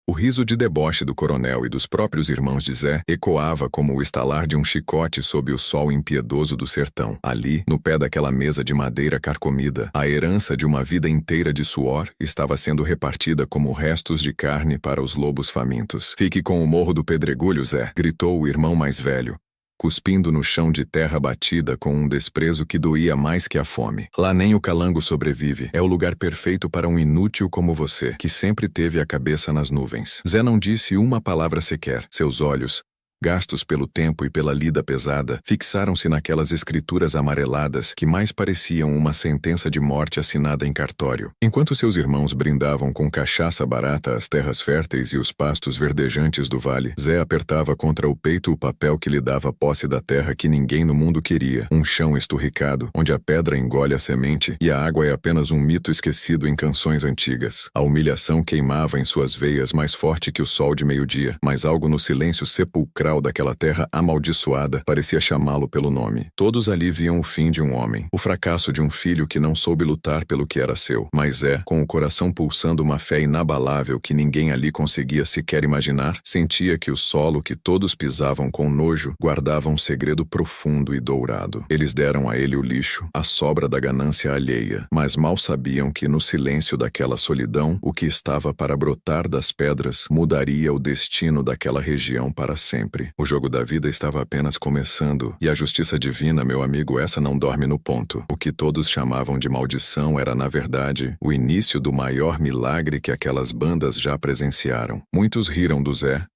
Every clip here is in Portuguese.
O riso de deboche do coronel e dos próprios irmãos de Zé ecoava como o estalar de um chicote sob o sol impiedoso do sertão. Ali, no pé daquela mesa de madeira carcomida, a herança de uma vida inteira de suor estava sendo repartida como restos de carne para os lobos famintos. "Fique com o morro do Pedregulho, Zé", gritou o irmão mais velho, cuspindo no chão de terra batida com um desprezo que doía mais que a fome. "Lá nem o calango sobrevive. É o lugar perfeito para um inútil como você, que sempre teve a cabeça nas nuvens." Zé não disse uma palavra sequer. Seus olhos, gastos pelo tempo e pela lida pesada, fixaram-se naquelas escrituras amareladas que mais pareciam uma sentença de morte assinada em cartório. Enquanto seus irmãos brindavam com cachaça barata as terras férteis e os pastos verdejantes do vale, Zé apertava contra o peito o papel que lhe dava posse da terra que ninguém no mundo queria. Um chão esturricado, onde a pedra engole a semente e a água é apenas um mito esquecido em canções antigas. A humilhação queimava em suas veias mais forte que o sol de meio-dia, mas algo no silêncio sepulcral daquela terra amaldiçoada parecia chamá-lo pelo nome. Todos ali viam o fim de um homem, o fracasso de um filho que não soube lutar pelo que era seu. Mas Zé, com o coração pulsando uma fé inabalável que ninguém ali conseguia sequer imaginar, sentia que o solo que todos pisavam com nojo guardava um segredo profundo e dourado. Eles deram a ele o lixo, a sobra da ganância alheia, mas mal sabiam que no silêncio daquela solidão, o que estava para brotar das pedras mudaria o destino daquela região para sempre. O jogo da vida estava apenas começando, e a justiça divina, meu amigo, essa não dorme no ponto. O que todos chamavam de maldição era, na verdade, o início do maior milagre que aquelas bandas já presenciaram. Muitos riram do Zé,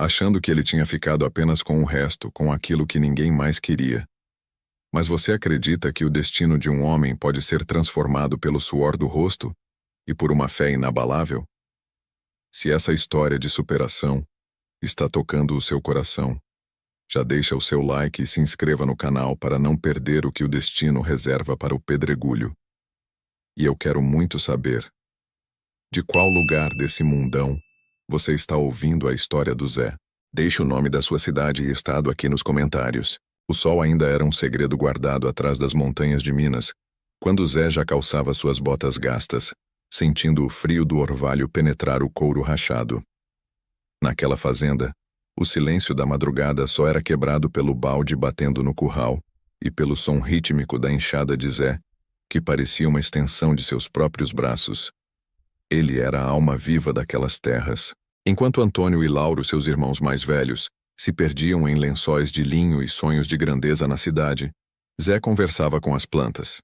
achando que ele tinha ficado apenas com o resto, com aquilo que ninguém mais queria. Mas você acredita que o destino de um homem pode ser transformado pelo suor do rosto e por uma fé inabalável? Se essa história de superação está tocando o seu coração, já deixa o seu like e se inscreva no canal para não perder o que o destino reserva para o Pedregulho. E eu quero muito saber, de qual lugar desse mundão você está ouvindo a história do Zé? Deixe o nome da sua cidade e estado aqui nos comentários. O sol ainda era um segredo guardado atrás das montanhas de Minas, quando Zé já calçava suas botas gastas, sentindo o frio do orvalho penetrar o couro rachado. Naquela fazenda, o silêncio da madrugada só era quebrado pelo balde batendo no curral e pelo som rítmico da enxada de Zé, que parecia uma extensão de seus próprios braços. Ele era a alma viva daquelas terras. Enquanto Antônio e Lauro, seus irmãos mais velhos, se perdiam em lençóis de linho e sonhos de grandeza na cidade, Zé conversava com as plantas.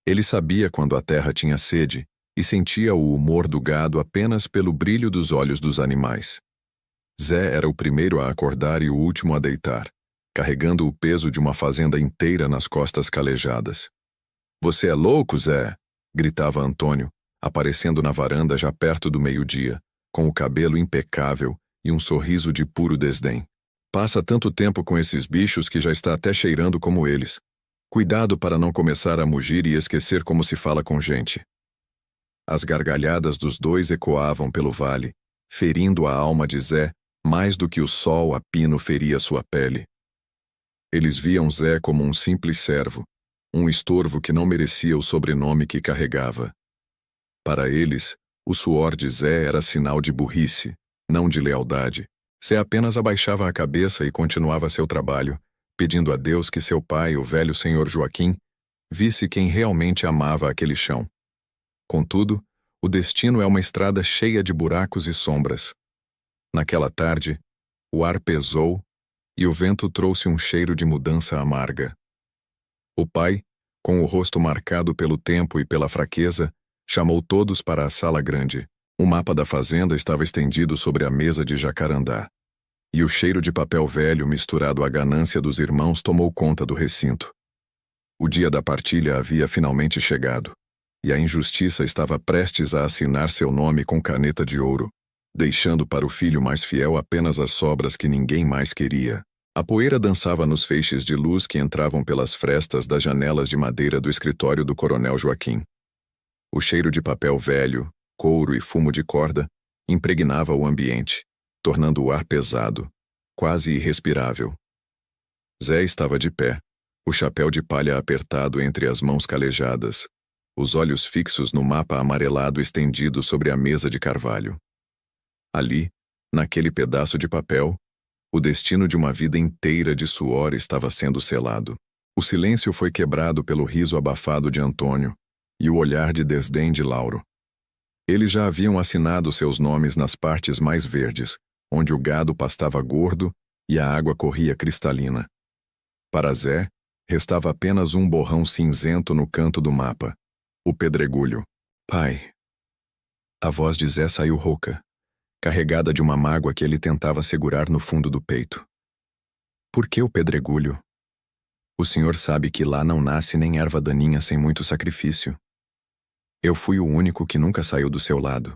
Ele sabia quando a terra tinha sede e sentia o humor do gado apenas pelo brilho dos olhos dos animais. Zé era o primeiro a acordar e o último a deitar, carregando o peso de uma fazenda inteira nas costas calejadas. "Você é louco, Zé?" gritava Antônio, aparecendo na varanda já perto do meio-dia, com o cabelo impecável e um sorriso de puro desdém. "Passa tanto tempo com esses bichos que já está até cheirando como eles. Cuidado para não começar a mugir e esquecer como se fala com gente." As gargalhadas dos dois ecoavam pelo vale, ferindo a alma de Zé mais do que o sol a pino feria sua pele. Eles viam Zé como um simples servo, um estorvo que não merecia o sobrenome que carregava. Para eles, o suor de Zé era sinal de burrice, não de lealdade. Zé apenas abaixava a cabeça e continuava seu trabalho, pedindo a Deus que seu pai, o velho senhor Joaquim, visse quem realmente amava aquele chão. Contudo, o destino é uma estrada cheia de buracos e sombras. Naquela tarde, o ar pesou e o vento trouxe um cheiro de mudança amarga. O pai, com o rosto marcado pelo tempo e pela fraqueza, chamou todos para a sala grande. O mapa da fazenda estava estendido sobre a mesa de jacarandá. E o cheiro de papel velho misturado à ganância dos irmãos tomou conta do recinto. O dia da partilha havia finalmente chegado, e a injustiça estava prestes a assinar seu nome com caneta de ouro, deixando para o filho mais fiel apenas as sobras que ninguém mais queria. A poeira dançava nos feixes de luz que entravam pelas frestas das janelas de madeira do escritório do coronel Joaquim. O cheiro de papel velho, couro e fumo de corda impregnava o ambiente, tornando o ar pesado, quase irrespirável. Zé estava de pé, o chapéu de palha apertado entre as mãos calejadas, os olhos fixos no mapa amarelado estendido sobre a mesa de carvalho. Ali, Naquele pedaço de papel, o destino de uma vida inteira de suor estava sendo selado. O silêncio foi quebrado pelo riso abafado de Antônio e o olhar de desdém de Lauro. Eles já haviam assinado seus nomes nas partes mais verdes, onde o gado pastava gordo e a água corria cristalina. Para Zé, restava apenas um borrão cinzento no canto do mapa, o pedregulho. Pai. A voz de Zé saiu rouca, carregada de uma mágoa que ele tentava segurar no fundo do peito. Por que o pedregulho? O senhor sabe que lá não nasce nem erva daninha sem muito sacrifício. Eu fui o único que nunca saiu do seu lado.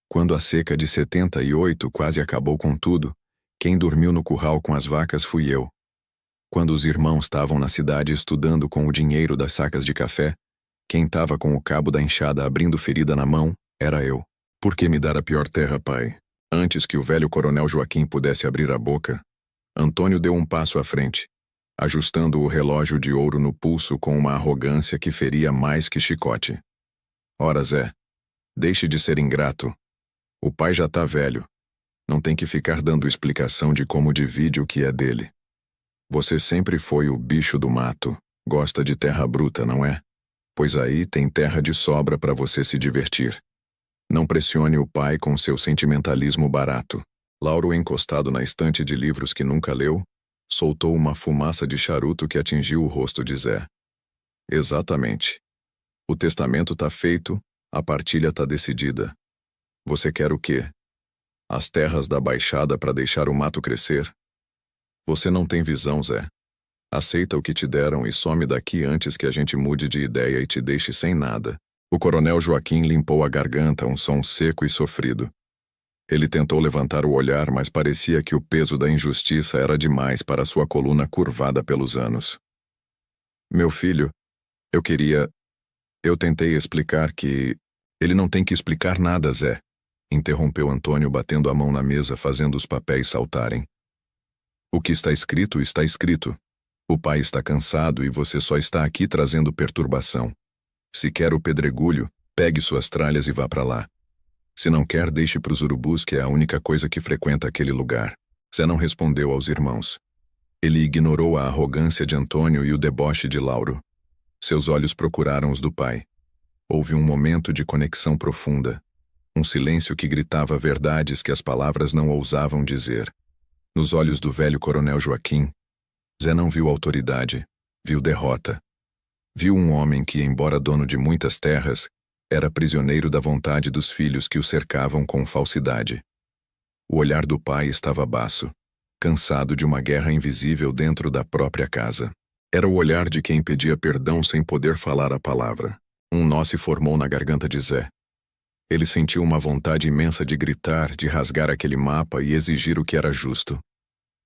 Quando a seca de 78 quase acabou com tudo, quem dormiu no curral com as vacas fui eu. Quando os irmãos estavam na cidade estudando com o dinheiro das sacas de café, quem estava com o cabo da enxada abrindo ferida na mão era eu. Por que me dar a pior terra, pai? Antes que o velho coronel Joaquim pudesse abrir a boca, Antônio deu um passo à frente, ajustando o relógio de ouro no pulso com uma arrogância que feria mais que chicote. Ora, Zé, deixe de ser ingrato. O pai já tá velho. Não tem que ficar dando explicação de como divide o que é dele. Você sempre foi o bicho do mato. Gosta de terra bruta, não é? Pois aí tem terra de sobra para você se divertir. Não pressione o pai com seu sentimentalismo barato. Lauro, encostado na estante de livros que nunca leu, soltou uma fumaça de charuto que atingiu o rosto de Zé. Exatamente. O testamento tá feito, a partilha tá decidida. Você quer o quê? As terras da Baixada para deixar o mato crescer? Você não tem visão, Zé. Aceita o que te deram e some daqui antes que a gente mude de ideia e te deixe sem nada. O coronel Joaquim limpou a garganta, um som seco e sofrido. Ele tentou levantar o olhar, mas parecia que o peso da injustiça era demais para sua coluna curvada pelos anos. Meu filho, eu tentei explicar que... Ele não tem que explicar nada, Zé. Interrompeu Antônio batendo a mão na mesa, fazendo os papéis saltarem. O que está escrito, está escrito. O pai está cansado e você só está aqui trazendo perturbação. Se quer o pedregulho, pegue suas tralhas e vá para lá. Se não quer, deixe para os urubus, que é a única coisa que frequenta aquele lugar. Zé não respondeu aos irmãos. Ele ignorou a arrogância de Antônio e o deboche de Lauro. Seus olhos procuraram os do pai. Houve um momento de conexão profunda. Um silêncio que gritava verdades que as palavras não ousavam dizer. Nos olhos do velho coronel Joaquim, Zé não viu autoridade, viu derrota. Viu um homem que, embora dono de muitas terras, era prisioneiro da vontade dos filhos que o cercavam com falsidade. O olhar do pai estava baço, cansado de uma guerra invisível dentro da própria casa. Era o olhar de quem pedia perdão sem poder falar a palavra. Um nó se formou na garganta de Zé. Ele sentiu uma vontade imensa de gritar, de rasgar aquele mapa e exigir o que era justo.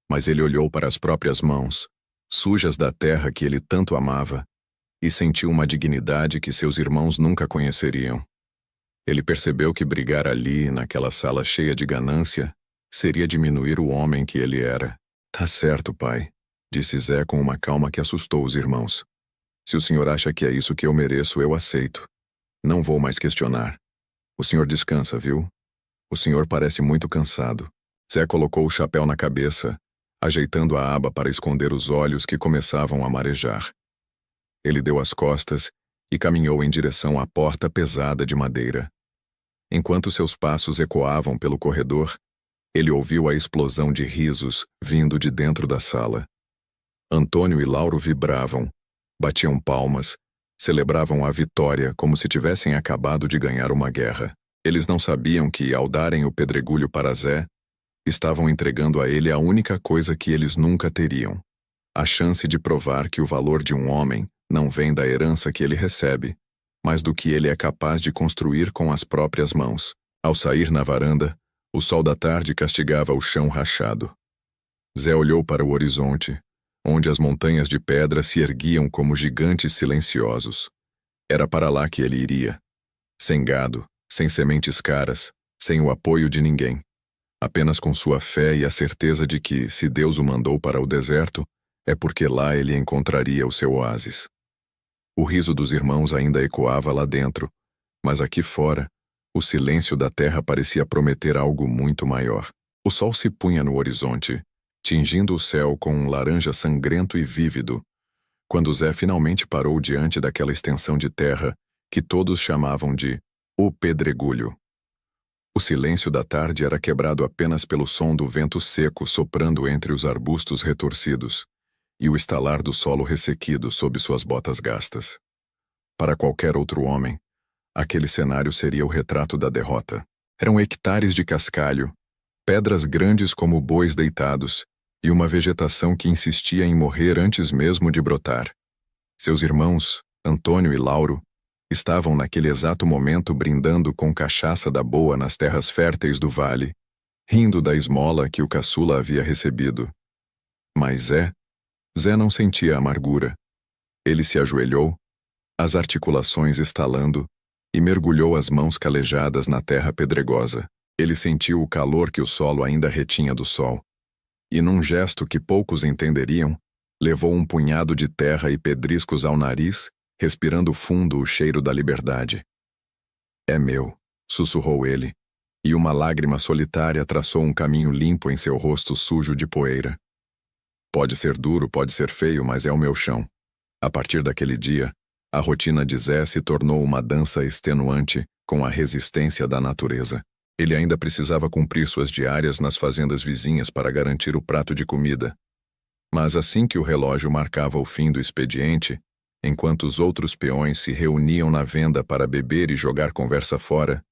Mas ele olhou para as próprias mãos, sujas da terra que ele tanto amava, e sentiu uma dignidade que seus irmãos nunca conheceriam. Ele percebeu que brigar ali, naquela sala cheia de ganância, seria diminuir o homem que ele era. Tá certo, pai, disse Zé com uma calma que assustou os irmãos. Se o senhor acha que é isso que eu mereço, eu aceito. Não vou mais questionar. O senhor descansa, viu? O senhor parece muito cansado. Zé colocou o chapéu na cabeça, ajeitando a aba para esconder os olhos que começavam a marejar. Ele deu as costas e caminhou em direção à porta pesada de madeira. Enquanto seus passos ecoavam pelo corredor, ele ouviu a explosão de risos vindo de dentro da sala. Antônio e Lauro vibravam, batiam palmas, celebravam a vitória como se tivessem acabado de ganhar uma guerra. Eles não sabiam que, ao darem o pedregulho para Zé, estavam entregando a ele a única coisa que eles nunca teriam: a chance de provar que o valor de um homem não vem da herança que ele recebe, mas do que ele é capaz de construir com as próprias mãos. Ao sair na varanda, o sol da tarde castigava o chão rachado. Zé olhou para o horizonte, onde as montanhas de pedra se erguiam como gigantes silenciosos. Era para lá que ele iria. Sem gado, sem sementes caras, sem o apoio de ninguém. Apenas com sua fé e a certeza de que, se Deus o mandou para o deserto, é porque lá ele encontraria o seu oásis. O riso dos irmãos ainda ecoava lá dentro, mas aqui fora, o silêncio da terra parecia prometer algo muito maior. O sol se punha no horizonte, tingindo o céu com um laranja sangrento e vívido, quando Zé finalmente parou diante daquela extensão de terra que todos chamavam de O Pedregulho. O silêncio da tarde era quebrado apenas pelo som do vento seco soprando entre os arbustos retorcidos e o estalar do solo ressequido sob suas botas gastas. Para qualquer outro homem, aquele cenário seria o retrato da derrota. Eram hectares de cascalho, pedras grandes como bois deitados e uma vegetação que insistia em morrer antes mesmo de brotar. Seus irmãos, Antônio e Lauro, estavam naquele exato momento brindando com cachaça da boa nas terras férteis do vale, rindo da esmola que o caçula havia recebido. Mas Zé não sentia amargura. Ele se ajoelhou, as articulações estalando, e mergulhou as mãos calejadas na terra pedregosa. Ele sentiu o calor que o solo ainda retinha do sol. E num gesto que poucos entenderiam, levou um punhado de terra e pedriscos ao nariz, respirando fundo o cheiro da liberdade. É meu, sussurrou ele, e uma lágrima solitária traçou um caminho limpo em seu rosto sujo de poeira. Pode ser duro, pode ser feio, mas é o meu chão. A partir daquele dia, a rotina de Zé se tornou uma dança extenuante com a resistência da natureza. Ele ainda precisava cumprir suas diárias nas fazendas vizinhas para garantir o prato de comida. Mas assim que o relógio marcava o fim do expediente, enquanto os outros peões se reuniam na venda para beber e jogar conversa fora,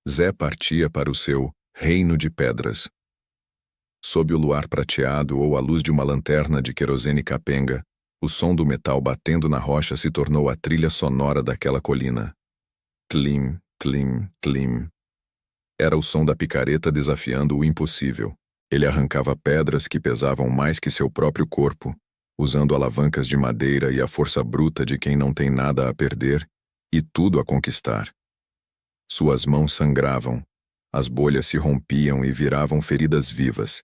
Zé partia para o seu reino de pedras. Sob o luar prateado ou a luz de uma lanterna de querosene capenga, o som do metal batendo na rocha se tornou a trilha sonora daquela colina. Tlim, tlim, tlim. Era o som da picareta desafiando o impossível. Ele arrancava pedras que pesavam mais que seu próprio corpo, usando alavancas de madeira e a força bruta de quem não tem nada a perder e tudo a conquistar. Suas mãos sangravam, as bolhas se rompiam e viravam feridas vivas.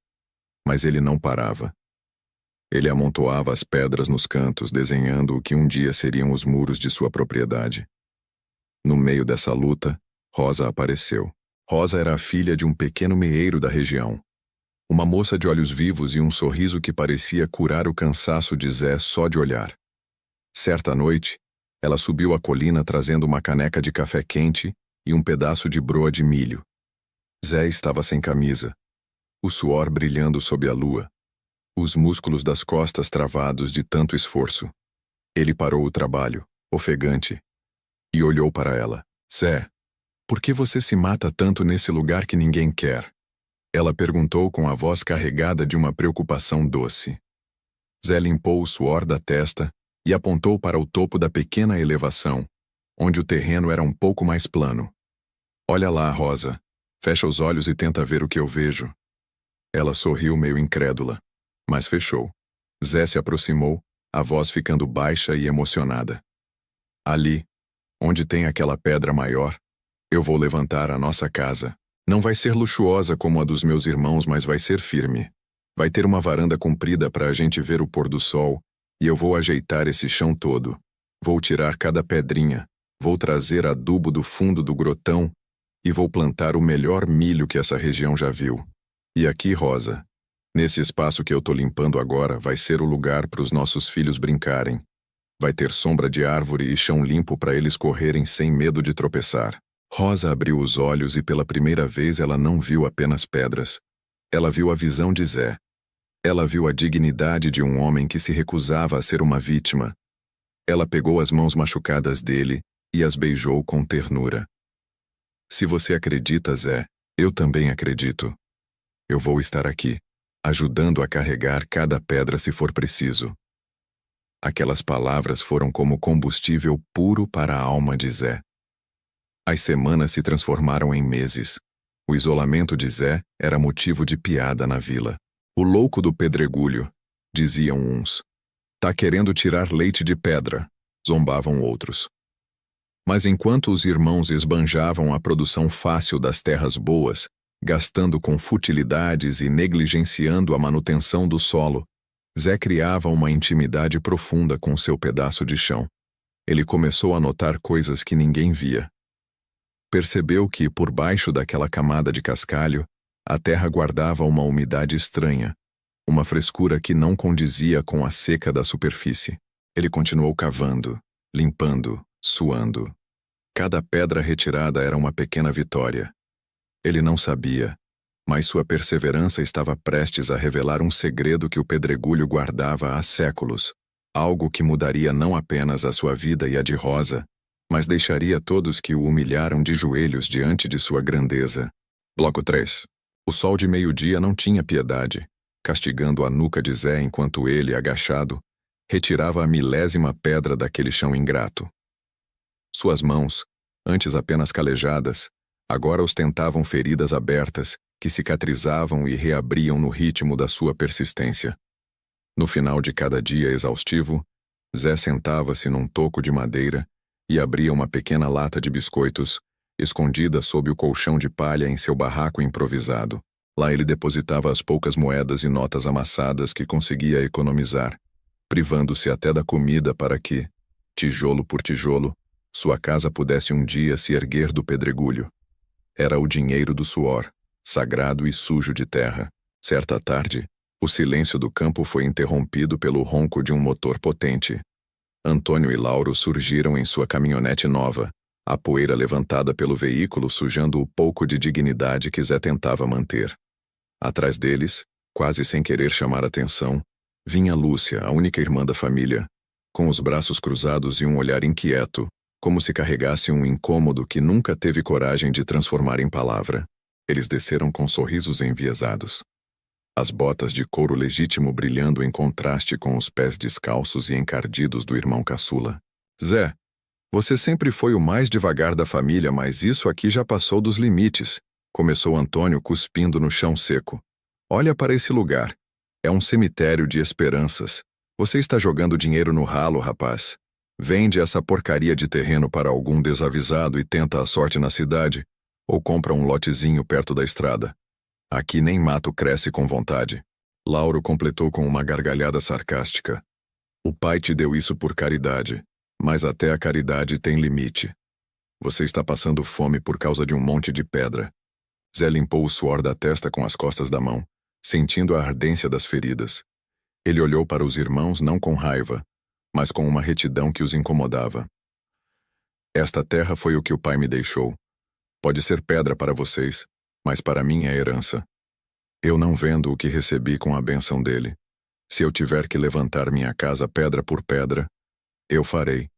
Mas ele não parava. Ele amontoava as pedras nos cantos, desenhando o que um dia seriam os muros de sua propriedade. No meio dessa luta, Rosa apareceu. Rosa era a filha de um pequeno meeiro da região. Uma moça de olhos vivos e um sorriso que parecia curar o cansaço de Zé só de olhar. Certa noite, ela subiu a colina trazendo uma caneca de café quente e um pedaço de broa de milho. Zé estava sem camisa, o suor brilhando sob a lua, os músculos das costas travados de tanto esforço. Ele parou o trabalho, ofegante, e olhou para ela. Zé, por que você se mata tanto nesse lugar que ninguém quer? Ela perguntou com a voz carregada de uma preocupação doce. Zé limpou o suor da testa e apontou para o topo da pequena elevação, onde o terreno era um pouco mais plano. Olha lá, Rosa. Fecha os olhos e tenta ver o que eu vejo. Ela sorriu meio incrédula, mas fechou. Zé se aproximou, a voz ficando baixa e emocionada. Ali, onde tem aquela pedra maior, eu vou levantar a nossa casa. Não vai ser luxuosa como a dos meus irmãos, mas vai ser firme. Vai ter uma varanda comprida para a gente ver o pôr do sol, e eu vou ajeitar esse chão todo. Vou tirar cada pedrinha, vou trazer adubo do fundo do grotão e vou plantar o melhor milho que essa região já viu. E aqui, Rosa, nesse espaço que eu tô limpando agora, vai ser o lugar para os nossos filhos brincarem. Vai ter sombra de árvore e chão limpo para eles correrem sem medo de tropeçar. Rosa abriu os olhos e pela primeira vez ela não viu apenas pedras. Ela viu a visão de Zé. Ela viu a dignidade de um homem que se recusava a ser uma vítima. Ela pegou as mãos machucadas dele e as beijou com ternura. Se você acredita, Zé, eu também acredito. Eu vou estar aqui, ajudando a carregar cada pedra se for preciso. Aquelas palavras foram como combustível puro para a alma de Zé. As semanas se transformaram em meses. O isolamento de Zé era motivo de piada na vila. O louco do pedregulho, diziam uns. Tá querendo tirar leite de pedra, zombavam outros. Mas enquanto os irmãos esbanjavam a produção fácil das terras boas, gastando com futilidades e negligenciando a manutenção do solo, Zé criava uma intimidade profunda com seu pedaço de chão. Ele começou a notar coisas que ninguém via. Percebeu que, por baixo daquela camada de cascalho, A terra guardava uma umidade estranha, uma frescura que não condizia com a seca da superfície. Ele continuou cavando, limpando, suando. Cada pedra retirada era uma pequena vitória. Ele não sabia, mas sua perseverança estava prestes a revelar um segredo que o pedregulho guardava há séculos, algo que mudaria não apenas a sua vida e a de Rosa, mas deixaria todos que o humilharam de joelhos diante de sua grandeza. Bloco 3. O sol de meio-dia não tinha piedade, castigando a nuca de Zé enquanto ele, agachado, retirava a milésima pedra daquele chão ingrato. Suas mãos, antes apenas calejadas, agora ostentavam feridas abertas que cicatrizavam e reabriam no ritmo da sua persistência. No final de cada dia exaustivo, Zé sentava-se num toco de madeira e abria uma pequena lata de biscoitos, escondida sob o colchão de palha em seu barraco improvisado. Lá ele depositava as poucas moedas e notas amassadas que conseguia economizar, privando-se até da comida para que, tijolo por tijolo, sua casa pudesse um dia se erguer do pedregulho. Era o dinheiro do suor, sagrado e sujo de terra. Certa tarde, o silêncio do campo foi interrompido pelo ronco de um motor potente. Antônio e Lauro surgiram em sua caminhonete nova, a poeira levantada pelo veículo sujando o pouco de dignidade que Zé tentava manter. Atrás deles, quase sem querer chamar atenção, vinha Lúcia, a única irmã da família, com os braços cruzados e um olhar inquieto, como se carregasse um incômodo que nunca teve coragem de transformar em palavra. Eles desceram com sorrisos enviesados. As botas de couro legítimo brilhando em contraste com os pés descalços e encardidos do irmão caçula. Zé, você sempre foi o mais devagar da família, mas isso aqui já passou dos limites, começou Antônio cuspindo no chão seco. Olha para esse lugar. É um cemitério de esperanças. Você está jogando dinheiro no ralo, rapaz. Vende essa porcaria de terreno para algum desavisado e tenta a sorte na cidade, ou compra um lotezinho perto da estrada. Aqui nem mato cresce com vontade. Lauro completou com uma gargalhada sarcástica. O pai te deu isso por caridade, mas até a caridade tem limite. Você está passando fome por causa de um monte de pedra. Zé limpou o suor da testa com as costas da mão, sentindo a ardência das feridas. Ele olhou para os irmãos não com raiva, mas com uma retidão que os incomodava. Esta terra foi o que o pai me deixou. Pode ser pedra para vocês, mas para mim é herança. Eu não vendo o que recebi com a bênção dele. Se eu tiver que levantar minha casa pedra por pedra, eu farei,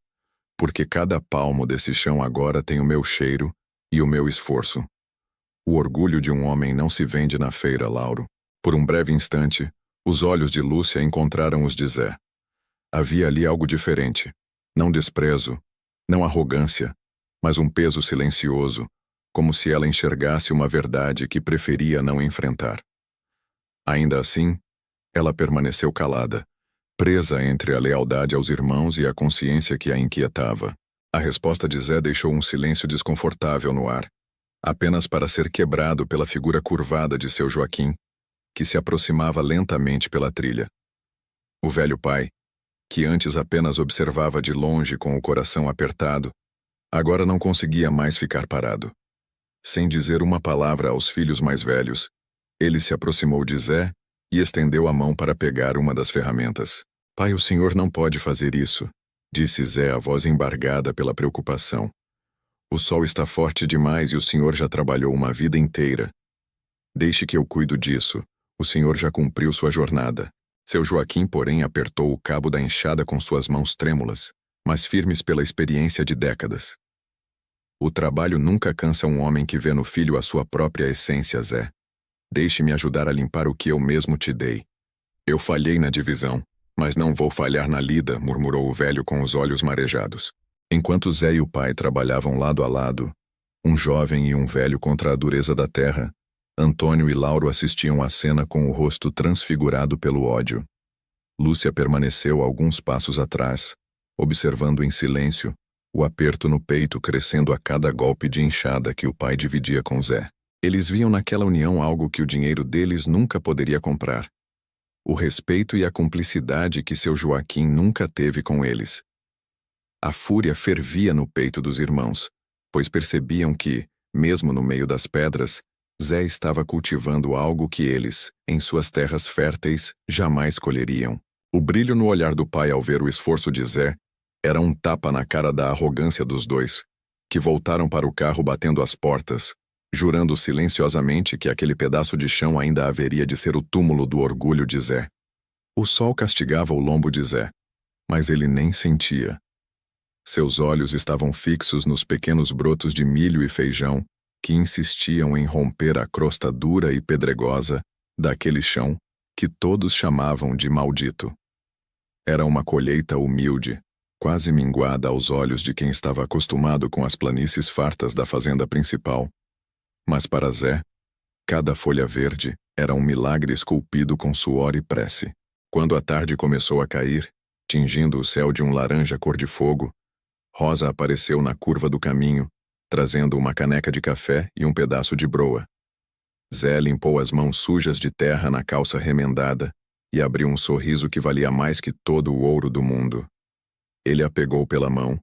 porque cada palmo desse chão agora tem o meu cheiro e o meu esforço. O orgulho de um homem não se vende na feira, Lauro. Por um breve instante, os olhos de Lúcia encontraram os de Zé. Havia ali algo diferente. Não desprezo, não arrogância, mas um peso silencioso, como se ela enxergasse uma verdade que preferia não enfrentar. Ainda assim, ela permaneceu calada, presa entre a lealdade aos irmãos e a consciência que a inquietava. A resposta de Zé deixou um silêncio desconfortável no ar, apenas para ser quebrado pela figura curvada de seu Joaquim, que se aproximava lentamente pela trilha. O velho pai, que antes apenas observava de longe com o coração apertado, agora não conseguia mais ficar parado. Sem dizer uma palavra aos filhos mais velhos, ele se aproximou de Zé e estendeu a mão para pegar uma das ferramentas. Pai, o senhor não pode fazer isso, disse Zé, a voz embargada pela preocupação. O sol está forte demais e o senhor já trabalhou uma vida inteira. Deixe que eu cuido disso. O senhor já cumpriu sua jornada. Seu Joaquim, porém, apertou o cabo da enxada com suas mãos trêmulas, mas firmes pela experiência de décadas. O trabalho nunca cansa um homem que vê no filho a sua própria essência, Zé. Deixe-me ajudar a limpar o que eu mesmo te dei. Eu falhei na divisão, mas não vou falhar na lida, murmurou o velho com os olhos marejados. Enquanto Zé e o pai trabalhavam lado a lado, um jovem e um velho contra a dureza da terra, Antônio e Lauro assistiam à cena com o rosto transfigurado pelo ódio. Lúcia permaneceu alguns passos atrás, observando em silêncio, o aperto no peito crescendo a cada golpe de enxada que o pai dividia com Zé. Eles viam naquela união algo que o dinheiro deles nunca poderia comprar. O respeito e a cumplicidade que seu Joaquim nunca teve com eles. A fúria fervia no peito dos irmãos, pois percebiam que, mesmo no meio das pedras, Zé estava cultivando algo que eles, em suas terras férteis, jamais colheriam. O brilho no olhar do pai ao ver o esforço de Zé era um tapa na cara da arrogância dos dois, que voltaram para o carro batendo as portas, jurando silenciosamente que aquele pedaço de chão ainda haveria de ser o túmulo do orgulho de Zé. O sol castigava o lombo de Zé, mas ele nem sentia. Seus olhos estavam fixos nos pequenos brotos de milho e feijão que insistiam em romper a crosta dura e pedregosa daquele chão que todos chamavam de maldito. Era uma colheita humilde, quase minguada aos olhos de quem estava acostumado com as planícies fartas da fazenda principal. Mas para Zé, cada folha verde era um milagre esculpido com suor e prece. Quando a tarde começou a cair, tingindo o céu de um laranja cor de fogo, Rosa apareceu na curva do caminho, trazendo uma caneca de café e um pedaço de broa. Zé limpou as mãos sujas de terra na calça remendada e abriu um sorriso que valia mais que todo o ouro do mundo. Ele a pegou pela mão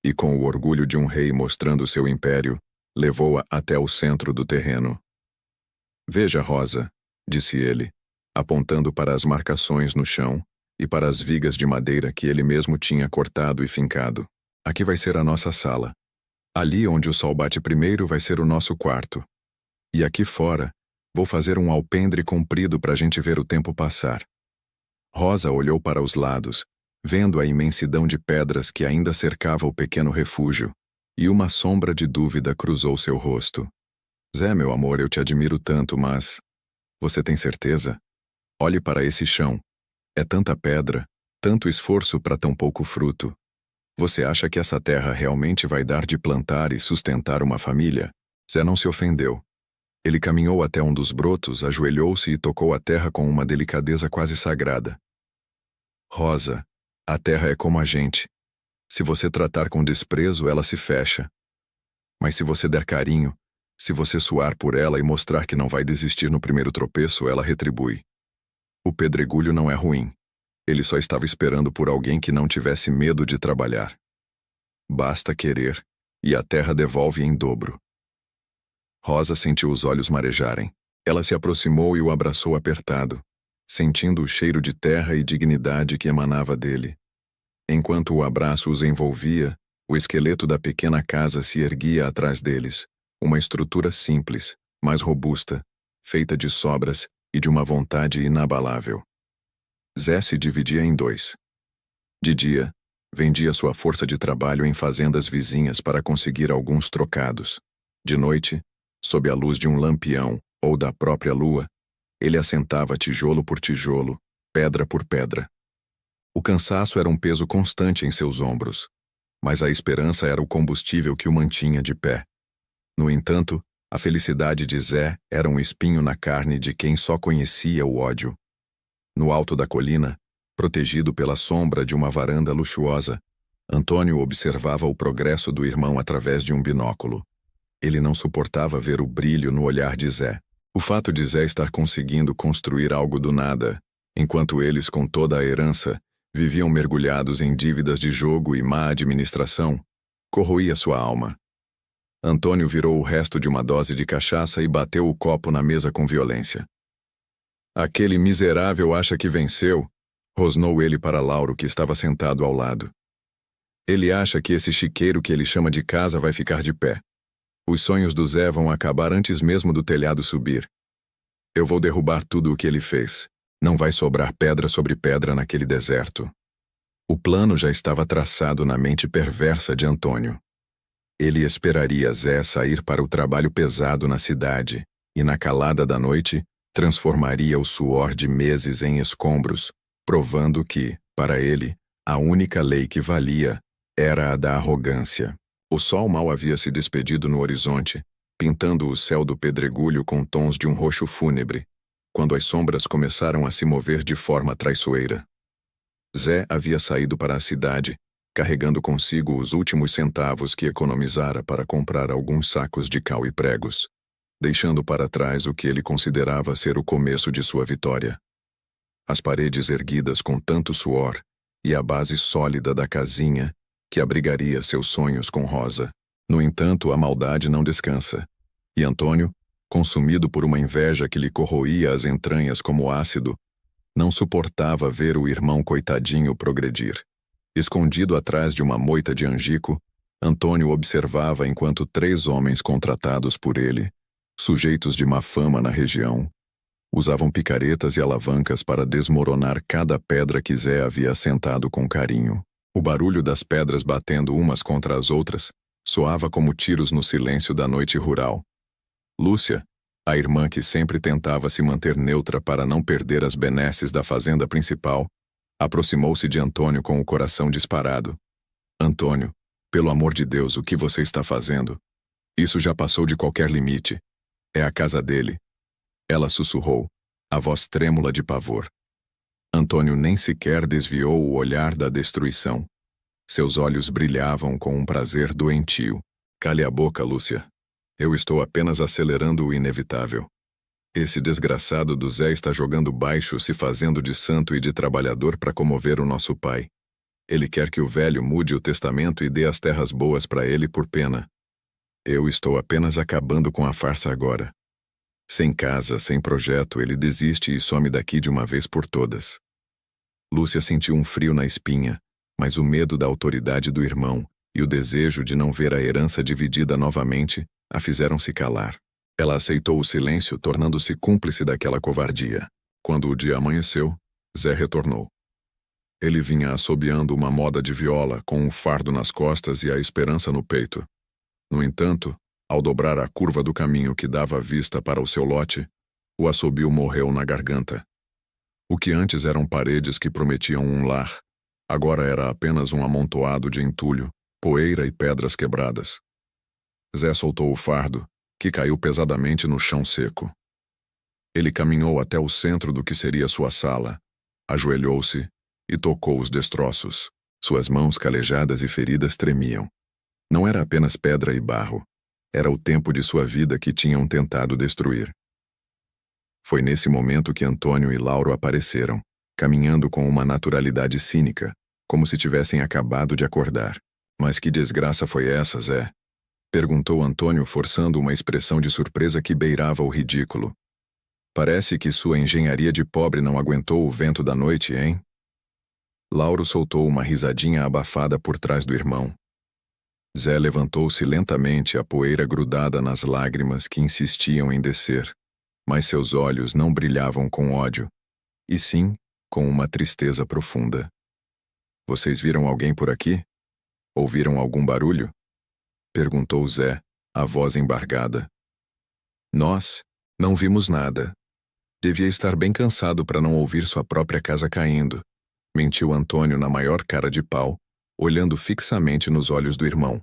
e, com o orgulho de um rei mostrando seu império, levou-a até o centro do terreno. Veja, Rosa, disse ele, apontando para as marcações no chão e para as vigas de madeira que ele mesmo tinha cortado e fincado. Aqui vai ser a nossa sala. Ali onde o sol bate primeiro vai ser o nosso quarto. E aqui fora, vou fazer um alpendre comprido para a gente ver o tempo passar. Rosa olhou para os lados, vendo a imensidão de pedras que ainda cercava o pequeno refúgio, e uma sombra de dúvida cruzou seu rosto. Zé, meu amor, eu te admiro tanto, mas... Você tem certeza? Olhe para esse chão. É tanta pedra, tanto esforço para tão pouco fruto. Você acha que essa terra realmente vai dar de plantar e sustentar uma família? Zé não se ofendeu. Ele caminhou até um dos brotos, ajoelhou-se e tocou a terra com uma delicadeza quase sagrada. Rosa, a terra é como a gente. Se você tratar com desprezo, ela se fecha. Mas se você der carinho, se você suar por ela e mostrar que não vai desistir no primeiro tropeço, ela retribui. O pedregulho não é ruim. Ele só estava esperando por alguém que não tivesse medo de trabalhar. Basta querer, e a terra devolve em dobro. Rosa sentiu os olhos marejarem. Ela se aproximou e o abraçou apertado, sentindo o cheiro de terra e dignidade que emanava dele. Enquanto o abraço os envolvia, o esqueleto da pequena casa se erguia atrás deles, uma estrutura simples, mas robusta, feita de sobras e de uma vontade inabalável. Zé se dividia em dois. De dia, vendia sua força de trabalho em fazendas vizinhas para conseguir alguns trocados. De noite, sob a luz de um lampião ou da própria lua, ele assentava tijolo por tijolo, pedra por pedra. O cansaço era um peso constante em seus ombros, mas a esperança era o combustível que o mantinha de pé. No entanto, a felicidade de Zé era um espinho na carne de quem só conhecia o ódio. No alto da colina, protegido pela sombra de uma varanda luxuosa, Antônio observava o progresso do irmão através de um binóculo. Ele não suportava ver o brilho no olhar de Zé. O fato de Zé estar conseguindo construir algo do nada, enquanto eles, com toda a herança, viviam mergulhados em dívidas de jogo e má administração, corroía sua alma. Antônio virou o resto de uma dose de cachaça e bateu o copo na mesa com violência. Aquele miserável acha que venceu, rosnou ele para Lauro, que estava sentado ao lado. Ele acha que esse chiqueiro que ele chama de casa vai ficar de pé. Os sonhos do Zé vão acabar antes mesmo do telhado subir. Eu vou derrubar tudo o que ele fez. Não vai sobrar pedra sobre pedra naquele deserto. O plano já estava traçado na mente perversa de Antônio. Ele esperaria Zé sair para o trabalho pesado na cidade e, na calada da noite, transformaria o suor de meses em escombros, provando que, para ele, a única lei que valia era a da arrogância. O sol mal havia se despedido no horizonte, pintando o céu do pedregulho com tons de um roxo fúnebre, quando as sombras começaram a se mover de forma traiçoeira. Zé havia saído para a cidade, carregando consigo os últimos centavos que economizara para comprar alguns sacos de cal e pregos, deixando para trás o que ele considerava ser o começo de sua vitória. As paredes erguidas com tanto suor e a base sólida da casinha que abrigaria seus sonhos com Rosa. No entanto, a maldade não descansa, e Antônio, Consumido por uma inveja que lhe corroía as entranhas como ácido, não suportava ver o irmão coitadinho progredir. Escondido atrás de uma moita de angico, Antônio observava enquanto 3 homens contratados por ele, sujeitos de má fama na região, usavam picaretas e alavancas para desmoronar cada pedra que Zé havia assentado com carinho. O barulho das pedras batendo umas contra as outras soava como tiros no silêncio da noite rural. Lúcia, a irmã que sempre tentava se manter neutra para não perder as benesses da fazenda principal, aproximou-se de Antônio com o coração disparado. Antônio, pelo amor de Deus, o que você está fazendo? Isso já passou de qualquer limite. É a casa dele. Ela sussurrou, a voz trêmula de pavor. Antônio nem sequer desviou o olhar da destruição. Seus olhos brilhavam com um prazer doentio. Cale a boca, Lúcia. Eu estou apenas acelerando o inevitável. Esse desgraçado do Zé está jogando baixo, se fazendo de santo e de trabalhador para comover o nosso pai. Ele quer que o velho mude o testamento e dê as terras boas para ele por pena. Eu estou apenas acabando com a farsa agora. Sem casa, sem projeto, ele desiste e some daqui de uma vez por todas. Lúcia sentiu um frio na espinha, mas o medo da autoridade do irmão e o desejo de não ver a herança dividida novamente a fizeram se calar. Ela aceitou o silêncio, tornando-se cúmplice daquela covardia. Quando o dia amanheceu, Zé retornou. Ele vinha assobiando uma moda de viola, com um fardo nas costas e a esperança no peito. No entanto, ao dobrar a curva do caminho que dava vista para o seu lote, o assobio morreu na garganta. O que antes eram paredes que prometiam um lar, agora era apenas um amontoado de entulho, poeira e pedras quebradas. Zé soltou o fardo, que caiu pesadamente no chão seco. Ele caminhou até o centro do que seria sua sala, ajoelhou-se e tocou os destroços. Suas mãos calejadas e feridas tremiam. Não era apenas pedra e barro. Era o tempo de sua vida que tinham tentado destruir. Foi nesse momento que Antônio e Lauro apareceram, caminhando com uma naturalidade cínica, como se tivessem acabado de acordar. Mas que desgraça foi essa, Zé? Perguntou Antônio, forçando uma expressão de surpresa que beirava o ridículo. Parece que sua engenharia de pobre não aguentou o vento da noite, hein? Lauro soltou uma risadinha abafada por trás do irmão. Zé levantou-se lentamente, a poeira grudada nas lágrimas que insistiam em descer, mas seus olhos não brilhavam com ódio, e sim com uma tristeza profunda. Vocês viram alguém por aqui? Ouviram algum barulho? Perguntou Zé, a voz embargada. Nós não vimos nada. Devia estar bem cansado para não ouvir sua própria casa caindo, mentiu Antônio na maior cara de pau, olhando fixamente nos olhos do irmão.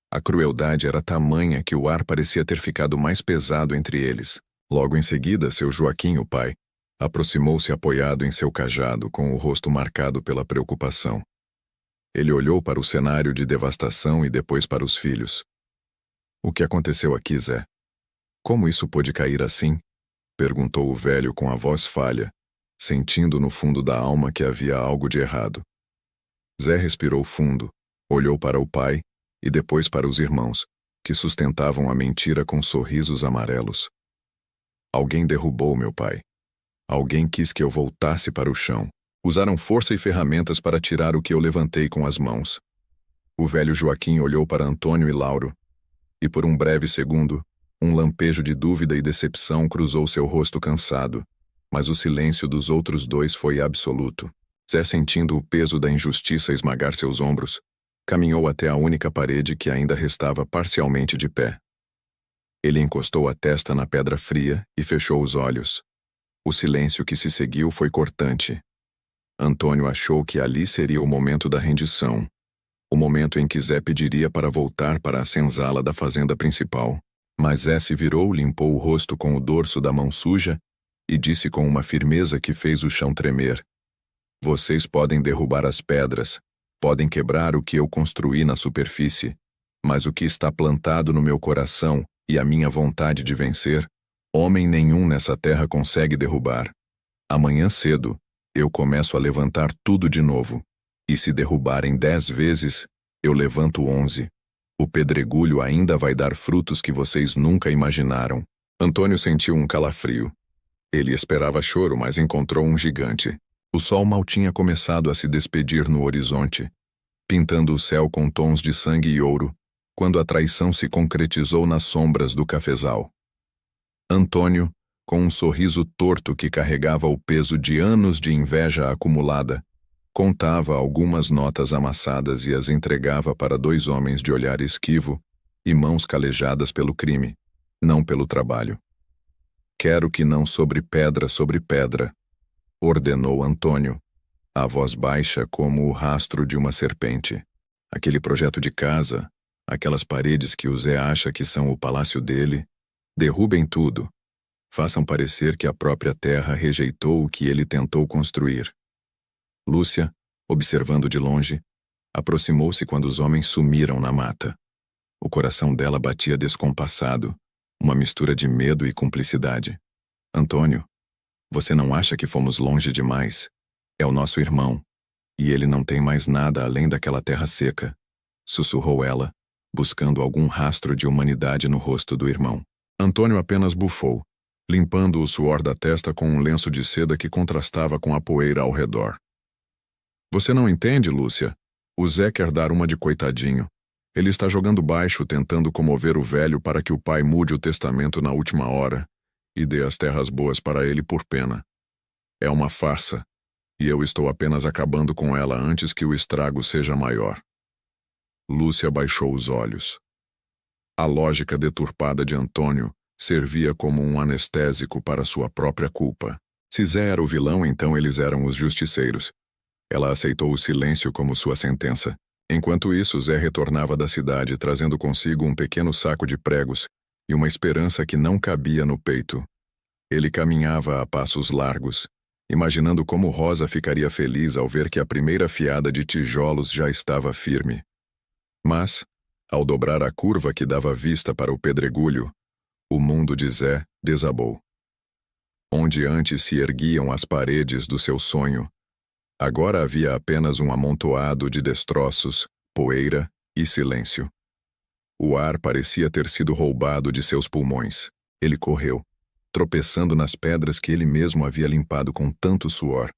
A crueldade era tamanha que o ar parecia ter ficado mais pesado entre eles. Logo em seguida, seu Joaquim, o pai, aproximou-se apoiado em seu cajado, com o rosto marcado pela preocupação. Ele olhou para o cenário de devastação e depois para os filhos. O que aconteceu aqui, Zé? Como isso pôde cair assim? Perguntou o velho com a voz falha, sentindo no fundo da alma que havia algo de errado. Zé respirou fundo, olhou para o pai e depois para os irmãos, que sustentavam a mentira com sorrisos amarelos. Alguém derrubou meu pai. Alguém quis que eu voltasse para o chão. Usaram força e ferramentas para tirar o que eu levantei com as mãos. O velho Joaquim olhou para Antônio e Lauro, e por um breve segundo, um lampejo de dúvida e decepção cruzou seu rosto cansado, mas o silêncio dos outros dois foi absoluto. Zé, sentindo o peso da injustiça esmagar seus ombros, caminhou até a única parede que ainda restava parcialmente de pé. Ele encostou a testa na pedra fria e fechou os olhos. O silêncio que se seguiu foi cortante. Antônio achou que ali seria o momento da rendição, o momento em que Zé pediria para voltar para a senzala da fazenda principal. Mas Zé se virou, limpou o rosto com o dorso da mão suja e disse com uma firmeza que fez o chão tremer: Vocês podem derrubar as pedras, podem quebrar o que eu construí na superfície, mas o que está plantado no meu coração e a minha vontade de vencer, homem nenhum nessa terra consegue derrubar. Amanhã cedo, eu começo a levantar tudo de novo, e se derrubarem 10 vezes, eu levanto 11. O pedregulho ainda vai dar frutos que vocês nunca imaginaram. Antônio sentiu um calafrio. Ele esperava choro, mas encontrou um gigante. O sol mal tinha começado a se despedir no horizonte, pintando o céu com tons de sangue e ouro, quando a traição se concretizou nas sombras do cafezal. Antônio, com um sorriso torto que carregava o peso de anos de inveja acumulada, contava algumas notas amassadas e as entregava para dois homens de olhar esquivo e mãos calejadas pelo crime, não pelo trabalho. "Quero que não sobre pedra, ordenou Antônio, a voz baixa como o rastro de uma serpente. "Aquele projeto de casa, aquelas paredes que o Zé acha que são o palácio dele, derrubem tudo. Façam parecer que a própria terra rejeitou o que ele tentou construir." Lúcia, observando de longe, aproximou-se quando os homens sumiram na mata. O coração dela batia descompassado, uma mistura de medo e cumplicidade. "Antônio, você não acha que fomos longe demais? É o nosso irmão, e ele não tem mais nada além daquela terra seca", sussurrou ela, buscando algum rastro de humanidade no rosto do irmão. Antônio apenas bufou, limpando o suor da testa com um lenço de seda que contrastava com a poeira ao redor. "Você não entende, Lúcia? O Zé quer dar uma de coitadinho. Ele está jogando baixo, tentando comover o velho para que o pai mude o testamento na última hora e dê as terras boas para ele por pena. É uma farsa, e eu estou apenas acabando com ela antes que o estrago seja maior." Lúcia baixou os olhos. A lógica deturpada de Antônio servia como um anestésico para sua própria culpa. Se Zé era o vilão, então eles eram os justiceiros. Ela aceitou o silêncio como sua sentença. Enquanto isso, Zé retornava da cidade trazendo consigo um pequeno saco de pregos e uma esperança que não cabia no peito. Ele caminhava a passos largos, imaginando como Rosa ficaria feliz ao ver que a primeira fiada de tijolos já estava firme. Mas, ao dobrar a curva que dava vista para o pedregulho, o mundo de Zé desabou. Onde antes se erguiam as paredes do seu sonho, agora havia apenas um amontoado de destroços, poeira e silêncio. O ar parecia ter sido roubado de seus pulmões. Ele correu, tropeçando nas pedras que ele mesmo havia limpado com tanto suor.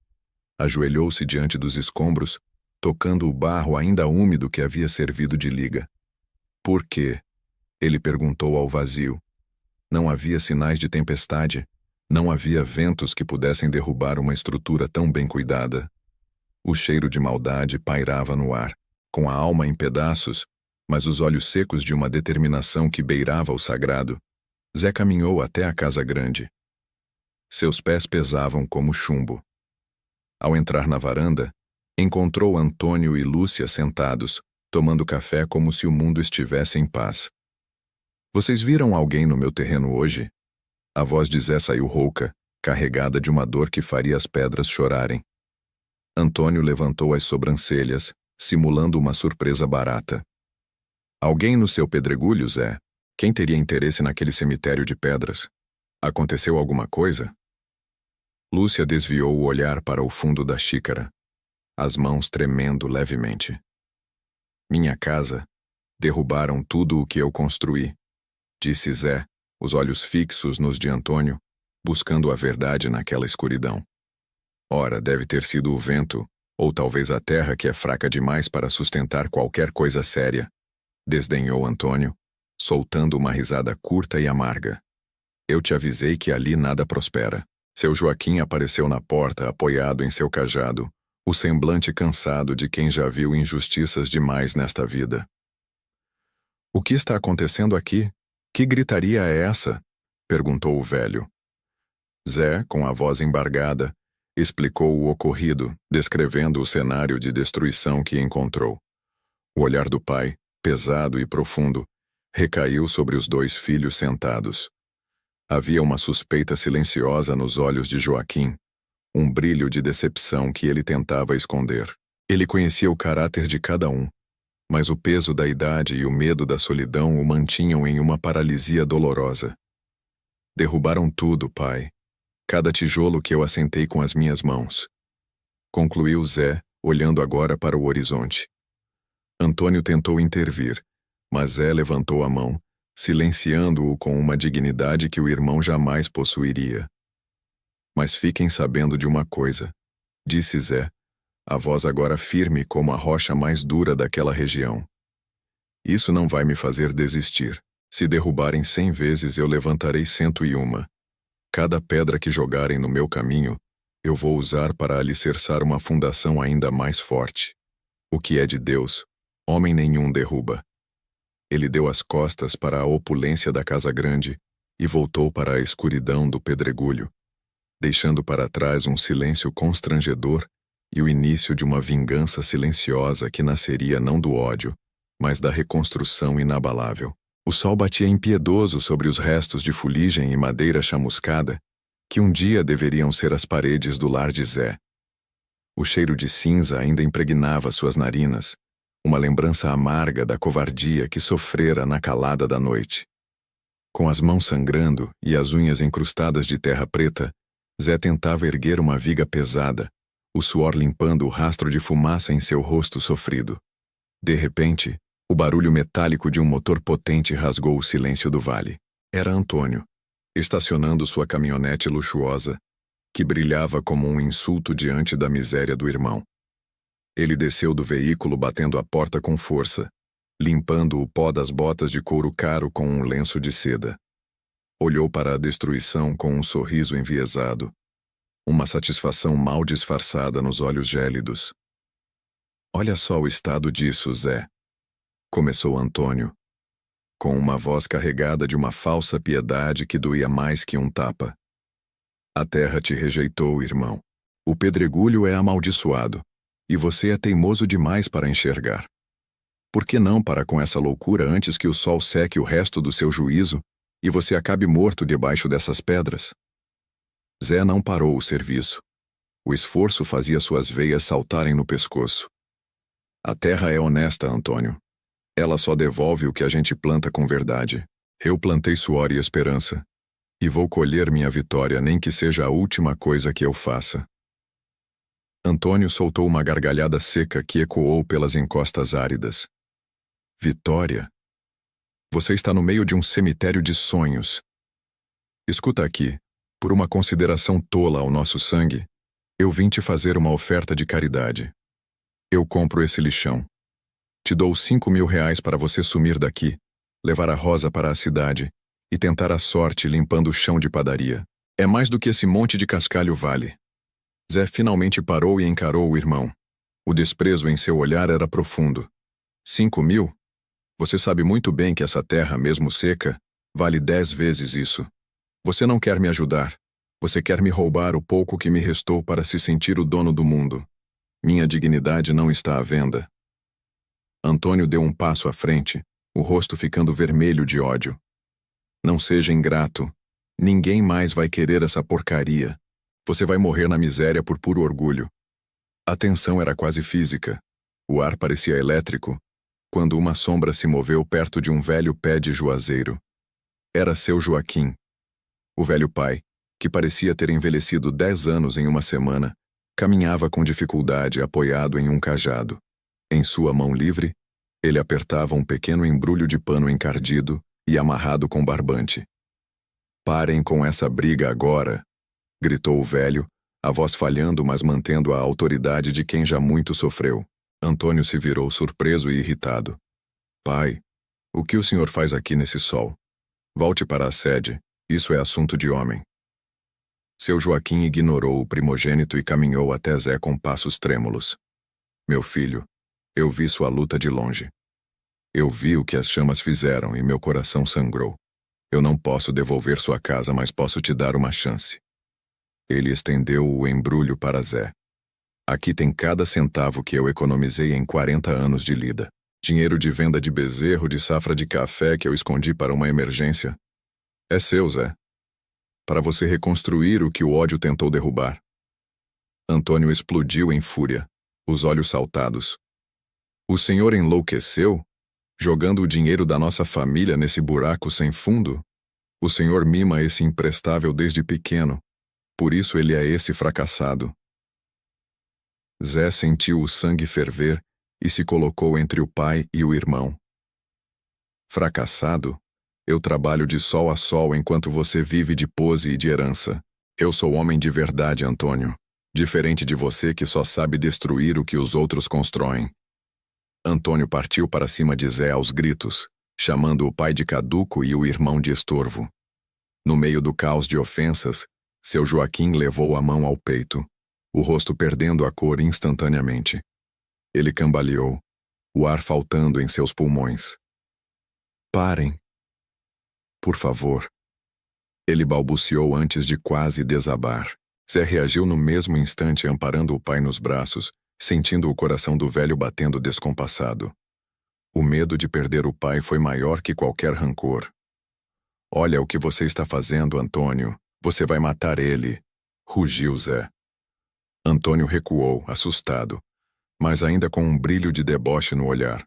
Ajoelhou-se diante dos escombros, tocando o barro ainda úmido que havia servido de liga. "Por quê?" ele perguntou ao vazio. Não havia sinais de tempestade, não havia ventos que pudessem derrubar uma estrutura tão bem cuidada. O cheiro de maldade pairava no ar, com a alma em pedaços, mas os olhos secos de uma determinação que beirava o sagrado. Zé caminhou até a casa grande. Seus pés pesavam como chumbo. Ao entrar na varanda, encontrou Antônio e Lúcia sentados, tomando café como se o mundo estivesse em paz. "Vocês viram alguém no meu terreno hoje?" A voz de Zé saiu rouca, carregada de uma dor que faria as pedras chorarem. Antônio levantou as sobrancelhas, simulando uma surpresa barata. "Alguém no seu pedregulho, Zé? Quem teria interesse naquele cemitério de pedras? Aconteceu alguma coisa?" Lúcia desviou o olhar para o fundo da xícara, as mãos tremendo levemente. "Minha casa. Derrubaram tudo o que eu construí", disse Zé, os olhos fixos nos de Antônio, buscando a verdade naquela escuridão. "Ora, deve ter sido o vento, ou talvez a terra que é fraca demais para sustentar qualquer coisa séria", desdenhou Antônio, soltando uma risada curta e amarga. "Eu te avisei que ali nada prospera." Seu Joaquim apareceu na porta, apoiado em seu cajado, o semblante cansado de quem já viu injustiças demais nesta vida. "O que está acontecendo aqui? Que gritaria é essa?" perguntou o velho. Zé, com a voz embargada, explicou o ocorrido, descrevendo o cenário de destruição que encontrou. O olhar do pai, pesado e profundo, recaiu sobre os dois filhos sentados. Havia uma suspeita silenciosa nos olhos de Joaquim, um brilho de decepção que ele tentava esconder. Ele conhecia o caráter de cada um, mas o peso da idade e o medo da solidão o mantinham em uma paralisia dolorosa. "Derrubaram tudo, pai. Cada tijolo que eu assentei com as minhas mãos", concluiu Zé, olhando agora para o horizonte. Antônio tentou intervir, mas Zé levantou a mão, silenciando-o com uma dignidade que o irmão jamais possuiria. Mas fiquem sabendo de uma coisa, disse Zé, a voz agora firme como a rocha mais dura daquela região. Isso não vai me fazer desistir. Se derrubarem 100 vezes, eu levantarei 101. Cada pedra que jogarem no meu caminho, eu vou usar para alicerçar uma fundação ainda mais forte. O que é de Deus, homem nenhum derruba. Ele deu as costas para a opulência da casa grande e voltou para a escuridão do pedregulho, deixando para trás um silêncio constrangedor e o início de uma vingança silenciosa que nasceria não do ódio, mas da reconstrução inabalável. O sol batia impiedoso sobre os restos de fuligem e madeira chamuscada que um dia deveriam ser as paredes do lar de Zé. O cheiro de cinza ainda impregnava suas narinas, uma lembrança amarga da covardia que sofrera na calada da noite. Com as mãos sangrando e as unhas encrustadas de terra preta, Zé tentava erguer uma viga pesada, o suor limpando o rastro de fumaça em seu rosto sofrido. De repente, o barulho metálico de um motor potente rasgou o silêncio do vale. Era Antônio, estacionando sua caminhonete luxuosa, que brilhava como um insulto diante da miséria do irmão. Ele desceu do veículo batendo a porta com força, limpando o pó das botas de couro caro com um lenço de seda. Olhou para a destruição com um sorriso enviesado, uma satisfação mal disfarçada nos olhos gélidos. Olha só o estado disso, Zé, começou Antônio, com uma voz carregada de uma falsa piedade que doía mais que um tapa. A terra te rejeitou, irmão. O pedregulho é amaldiçoado, e você é teimoso demais para enxergar. Por que não parar com essa loucura antes que o sol seque o resto do seu juízo e você acabe morto debaixo dessas pedras? Zé não parou o serviço. O esforço fazia suas veias saltarem no pescoço. A terra é honesta, Antônio. Ela só devolve o que a gente planta com verdade. Eu plantei suor e esperança, e vou colher minha vitória nem que seja a última coisa que eu faça. Antônio soltou uma gargalhada seca que ecoou pelas encostas áridas. Vitória? Você está no meio de um cemitério de sonhos. Escuta aqui, por uma consideração tola ao nosso sangue, eu vim te fazer uma oferta de caridade. Eu compro esse lixão. Te dou 5.000 reais para você sumir daqui, levar a Rosa para a cidade e tentar a sorte limpando o chão de padaria. É mais do que esse monte de cascalho vale. Zé finalmente parou e encarou o irmão. O desprezo em seu olhar era profundo. 5.000? Você sabe muito bem que essa terra, mesmo seca, vale 10 vezes isso. Você não quer me ajudar. Você quer me roubar o pouco que me restou para se sentir o dono do mundo. Minha dignidade não está à venda. Antônio deu um passo à frente, o rosto ficando vermelho de ódio. Não seja ingrato. Ninguém mais vai querer essa porcaria. Você vai morrer na miséria por puro orgulho. A tensão era quase física. O ar parecia elétrico, quando uma sombra se moveu perto de um velho pé de juazeiro. Era seu Joaquim. O velho pai, que parecia ter envelhecido 10 anos em uma semana, caminhava com dificuldade apoiado em um cajado. Em sua mão livre, ele apertava um pequeno embrulho de pano encardido e amarrado com barbante. Parem com essa briga agora, gritou o velho, a voz falhando, mas mantendo a autoridade de quem já muito sofreu. Antônio se virou surpreso e irritado. Pai, o que o senhor faz aqui nesse sol? Volte para a sede, isso é assunto de homem. Seu Joaquim ignorou o primogênito e caminhou até Zé com passos trêmulos. Meu filho, eu vi sua luta de longe. Eu vi o que as chamas fizeram e meu coração sangrou. Eu não posso devolver sua casa, mas posso te dar uma chance. Ele estendeu o embrulho para Zé. Aqui tem cada centavo que eu economizei em 40 anos de lida. Dinheiro de venda de bezerro, de safra de café que eu escondi para uma emergência. É seu, Zé. Para você reconstruir o que o ódio tentou derrubar. Antônio explodiu em fúria, os olhos saltados. O senhor enlouqueceu? Jogando o dinheiro da nossa família nesse buraco sem fundo? O senhor mima esse imprestável desde pequeno. Por isso ele é esse fracassado. Zé sentiu o sangue ferver e se colocou entre o pai e o irmão. Fracassado? Eu trabalho de sol a sol enquanto você vive de pose e de herança. Eu sou homem de verdade, Antônio. Diferente de você que só sabe destruir o que os outros constroem. Antônio partiu para cima de Zé aos gritos, chamando o pai de caduco e o irmão de estorvo. No meio do caos de ofensas, seu Joaquim levou a mão ao peito, o rosto perdendo a cor instantaneamente. Ele cambaleou, o ar faltando em seus pulmões. Parem. Por favor. Ele balbuciou antes de quase desabar. Zé reagiu no mesmo instante, amparando o pai nos braços, sentindo o coração do velho batendo descompassado. O medo de perder o pai foi maior que qualquer rancor. Olha o que você está fazendo, Antônio. Você vai matar ele, rugiu Zé. Antônio recuou, assustado, mas ainda com um brilho de deboche no olhar.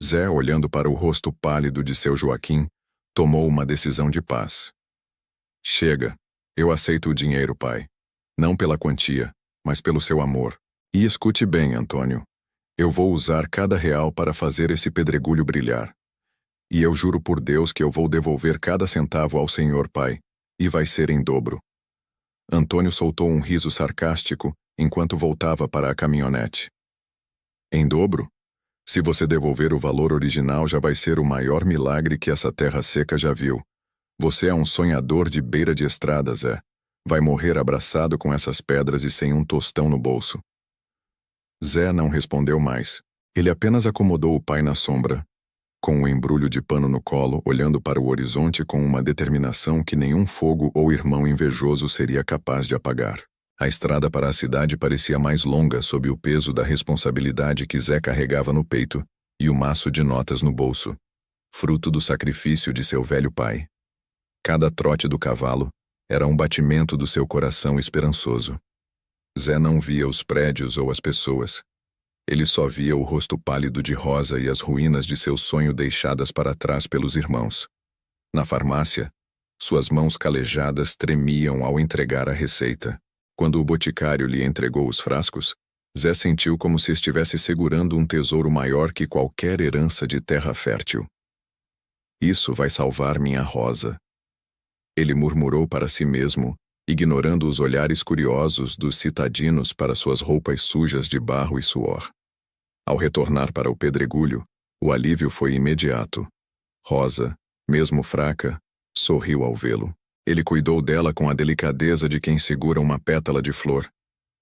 Zé, olhando para o rosto pálido de seu Joaquim, tomou uma decisão de paz. Chega, eu aceito o dinheiro, pai. Não pela quantia, mas pelo seu amor. E escute bem, Antônio. Eu vou usar cada real para fazer esse pedregulho brilhar. E eu juro por Deus que eu vou devolver cada centavo ao senhor, pai. E vai ser em dobro. Antônio soltou um riso sarcástico enquanto voltava para a caminhonete. Em dobro? Se você devolver o valor original, já vai ser o maior milagre que essa terra seca já viu. Você é um sonhador de beira de estrada, Zé. Vai morrer abraçado com essas pedras e sem um tostão no bolso. Zé não respondeu mais. Ele apenas acomodou o pai na sombra, com um embrulho de pano no colo, olhando para o horizonte com uma determinação que nenhum fogo ou irmão invejoso seria capaz de apagar. A estrada para a cidade parecia mais longa sob o peso da responsabilidade que Zé carregava no peito e o maço de notas no bolso, fruto do sacrifício de seu velho pai. Cada trote do cavalo era um batimento do seu coração esperançoso. Zé não via os prédios ou as pessoas. Ele só via o rosto pálido de Rosa e as ruínas de seu sonho deixadas para trás pelos irmãos. Na farmácia, suas mãos calejadas tremiam ao entregar a receita. Quando o boticário lhe entregou os frascos, Zé sentiu como se estivesse segurando um tesouro maior que qualquer herança de terra fértil. Isso vai salvar minha Rosa. Ele murmurou para si mesmo, ignorando os olhares curiosos dos citadinos para suas roupas sujas de barro e suor. Ao retornar para o pedregulho, o alívio foi imediato. Rosa, mesmo fraca, sorriu ao vê-lo. Ele cuidou dela com a delicadeza de quem segura uma pétala de flor,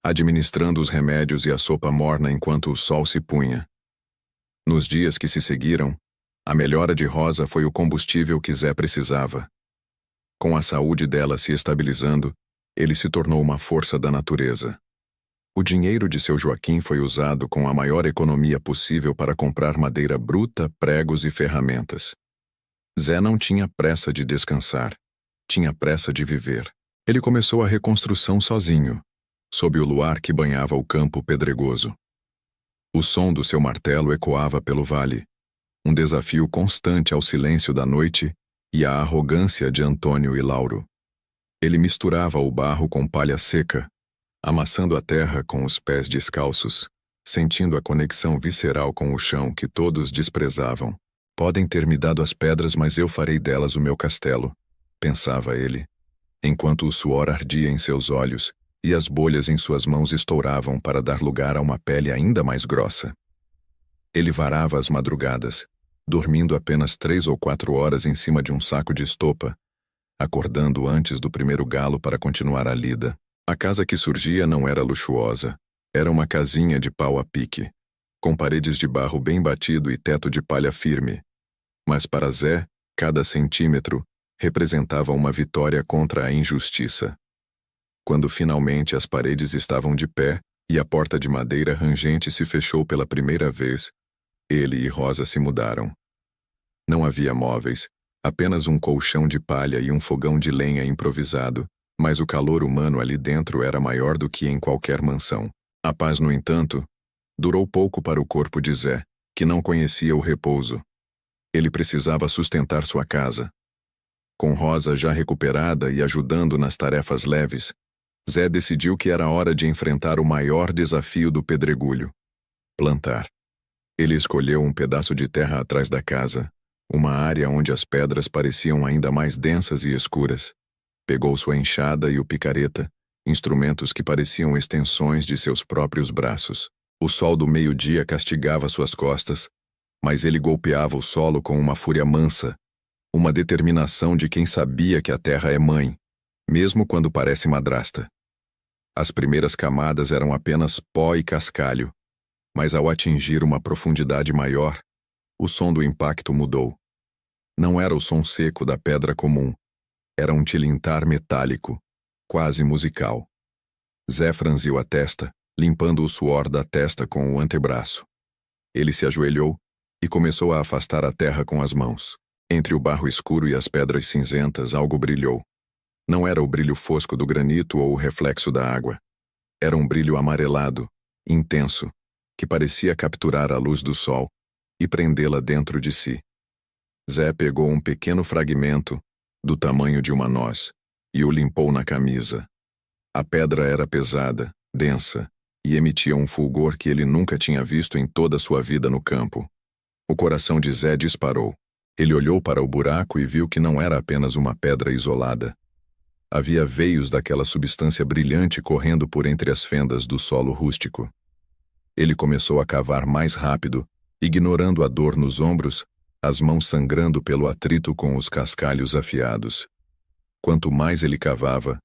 administrando os remédios e a sopa morna enquanto o sol se punha. Nos dias que se seguiram, a melhora de Rosa foi o combustível que Zé precisava. Com a saúde dela se estabilizando, ele se tornou uma força da natureza. O dinheiro de seu Joaquim foi usado com a maior economia possível para comprar madeira bruta, pregos e ferramentas. Zé não tinha pressa de descansar. Tinha pressa de viver. Ele começou a reconstrução sozinho, sob o luar que banhava o campo pedregoso. O som do seu martelo ecoava pelo vale, um desafio constante ao silêncio da noite e à arrogância de Antônio e Lauro. Ele misturava o barro com palha seca, amassando a terra com os pés descalços, sentindo a conexão visceral com o chão que todos desprezavam. Podem ter me dado as pedras, mas eu farei delas o meu castelo, pensava ele, enquanto o suor ardia em seus olhos e as bolhas em suas mãos estouravam para dar lugar a uma pele ainda mais grossa. Ele varava as madrugadas, dormindo apenas 3 ou 4 horas em cima de um saco de estopa, acordando antes do primeiro galo para continuar a lida. A casa que surgia não era luxuosa, era uma casinha de pau a pique, com paredes de barro bem batido e teto de palha firme. Mas para Zé, cada centímetro representava uma vitória contra a injustiça. Quando finalmente as paredes estavam de pé e a porta de madeira rangente se fechou pela primeira vez, ele e Rosa se mudaram. Não havia móveis, apenas um colchão de palha e um fogão de lenha improvisado, mas o calor humano ali dentro era maior do que em qualquer mansão. A paz, no entanto, durou pouco para o corpo de Zé, que não conhecia o repouso. Ele precisava sustentar sua casa. Com Rosa já recuperada e ajudando nas tarefas leves, Zé decidiu que era hora de enfrentar o maior desafio do pedregulho: plantar. Ele escolheu um pedaço de terra atrás da casa, uma área onde as pedras pareciam ainda mais densas e escuras. Pegou sua enxada e o picareta, instrumentos que pareciam extensões de seus próprios braços. O sol do meio-dia castigava suas costas, mas ele golpeava o solo com uma fúria mansa, uma determinação de quem sabia que a terra é mãe, mesmo quando parece madrasta. As primeiras camadas eram apenas pó e cascalho, mas ao atingir uma profundidade maior, o som do impacto mudou. Não era o som seco da pedra comum, era um tilintar metálico, quase musical. Zé franziu a testa, limpando o suor da testa com o antebraço. Ele se ajoelhou e começou a afastar a terra com as mãos. Entre o barro escuro e as pedras cinzentas, algo brilhou. Não era o brilho fosco do granito ou o reflexo da água. Era um brilho amarelado, intenso, que parecia capturar a luz do sol e prendê-la dentro de si. Zé pegou um pequeno fragmento, do tamanho de uma noz, e o limpou na camisa. A pedra era pesada, densa, e emitia um fulgor que ele nunca tinha visto em toda sua vida no campo. O coração de Zé disparou. Ele olhou para o buraco e viu que não era apenas uma pedra isolada. Havia veios daquela substância brilhante correndo por entre as fendas do solo rústico. Ele começou a cavar mais rápido, ignorando a dor nos ombros, as mãos sangrando pelo atrito com os cascalhos afiados. Quanto mais ele cavava,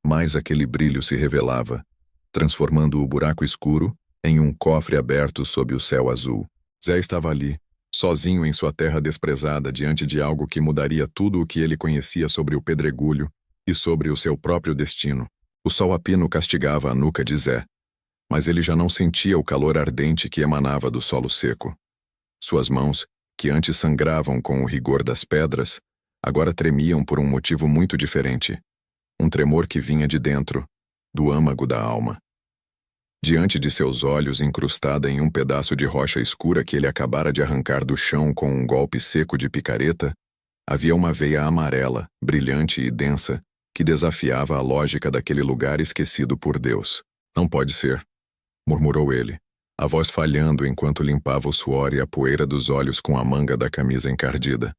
mais aquele brilho se revelava, transformando o buraco escuro em um cofre aberto sob o céu azul. Zé estava ali, sozinho em sua terra desprezada diante de algo que mudaria tudo o que ele conhecia sobre o pedregulho e sobre o seu próprio destino. O sol a pino castigava a nuca de Zé, mas ele já não sentia o calor ardente que emanava do solo seco. Suas mãos, que antes sangravam com o rigor das pedras, agora tremiam por um motivo muito diferente. Um tremor que vinha de dentro, do âmago da alma. Diante de seus olhos, incrustada em um pedaço de rocha escura que ele acabara de arrancar do chão com um golpe seco de picareta, havia uma veia amarela, brilhante e densa, que desafiava a lógica daquele lugar esquecido por Deus. Não pode ser, murmurou ele, a voz falhando enquanto limpava o suor e a poeira dos olhos com a manga da camisa encardida.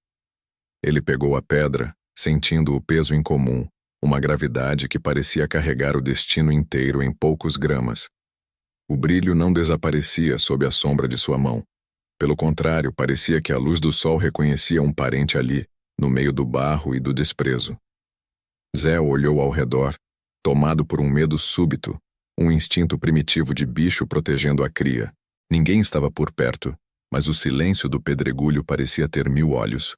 Ele pegou a pedra, sentindo o peso incomum, uma gravidade que parecia carregar o destino inteiro em poucos gramas. O brilho não desaparecia sob a sombra de sua mão. Pelo contrário, parecia que a luz do sol reconhecia um parente ali, no meio do barro e do desprezo. Zé olhou ao redor, tomado por um medo súbito, um instinto primitivo de bicho protegendo a cria. Ninguém estava por perto, mas o silêncio do pedregulho parecia ter 1000 olhos.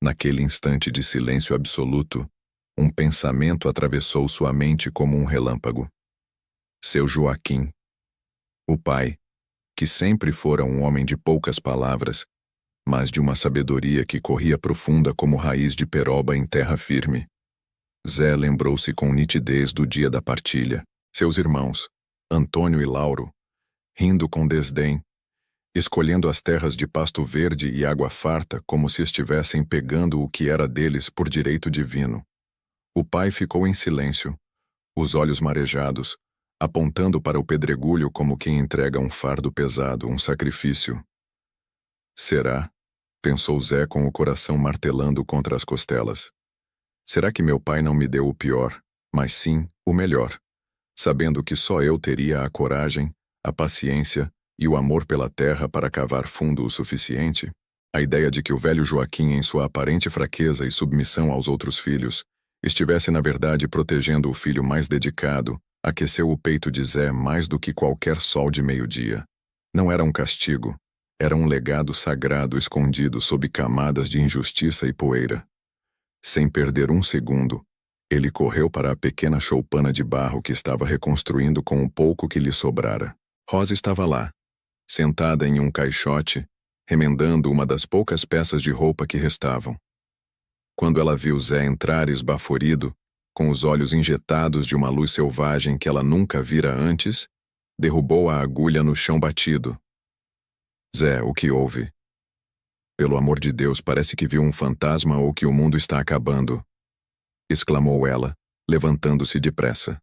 Naquele instante de silêncio absoluto, um pensamento atravessou sua mente como um relâmpago. Seu Joaquim. O pai, que sempre fora um homem de poucas palavras, mas de uma sabedoria que corria profunda como raiz de peroba em terra firme. Zé lembrou-se com nitidez do dia da partilha. Seus irmãos, Antônio e Lauro, rindo com desdém, escolhendo as terras de pasto verde e água farta como se estivessem pegando o que era deles por direito divino. O pai ficou em silêncio, os olhos marejados, apontando para o pedregulho como quem entrega um fardo pesado, um sacrifício. Será? Pensou Zé com o coração martelando contra as costelas. Será que meu pai não me deu o pior, mas sim o melhor, sabendo que só eu teria a coragem, a paciência e o amor pela terra para cavar fundo o suficiente? A ideia de que o velho Joaquim, em sua aparente fraqueza e submissão aos outros filhos, estivesse na verdade protegendo o filho mais dedicado, aqueceu o peito de Zé mais do que qualquer sol de meio-dia. Não era um castigo, era um legado sagrado escondido sob camadas de injustiça e poeira. Sem perder um segundo, ele correu para a pequena choupana de barro que estava reconstruindo com o pouco que lhe sobrara. Rosa estava lá, sentada em um caixote, remendando uma das poucas peças de roupa que restavam. Quando ela viu Zé entrar esbaforido, com os olhos injetados de uma luz selvagem que ela nunca vira antes, derrubou a agulha no chão batido. Zé, o que houve? Pelo amor de Deus, parece que viu um fantasma ou que o mundo está acabando, exclamou ela, levantando-se depressa.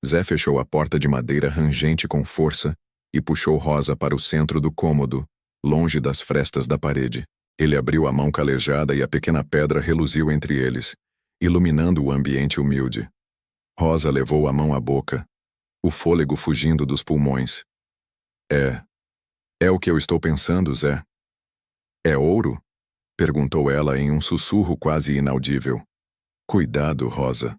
Zé fechou a porta de madeira rangente com força e puxou Rosa para o centro do cômodo, longe das frestas da parede. Ele abriu a mão calejada e a pequena pedra reluziu entre eles, iluminando o ambiente humilde. Rosa levou a mão à boca, o fôlego fugindo dos pulmões. É o que eu estou pensando, Zé. É ouro? Perguntou ela em um sussurro quase inaudível. Cuidado, Rosa.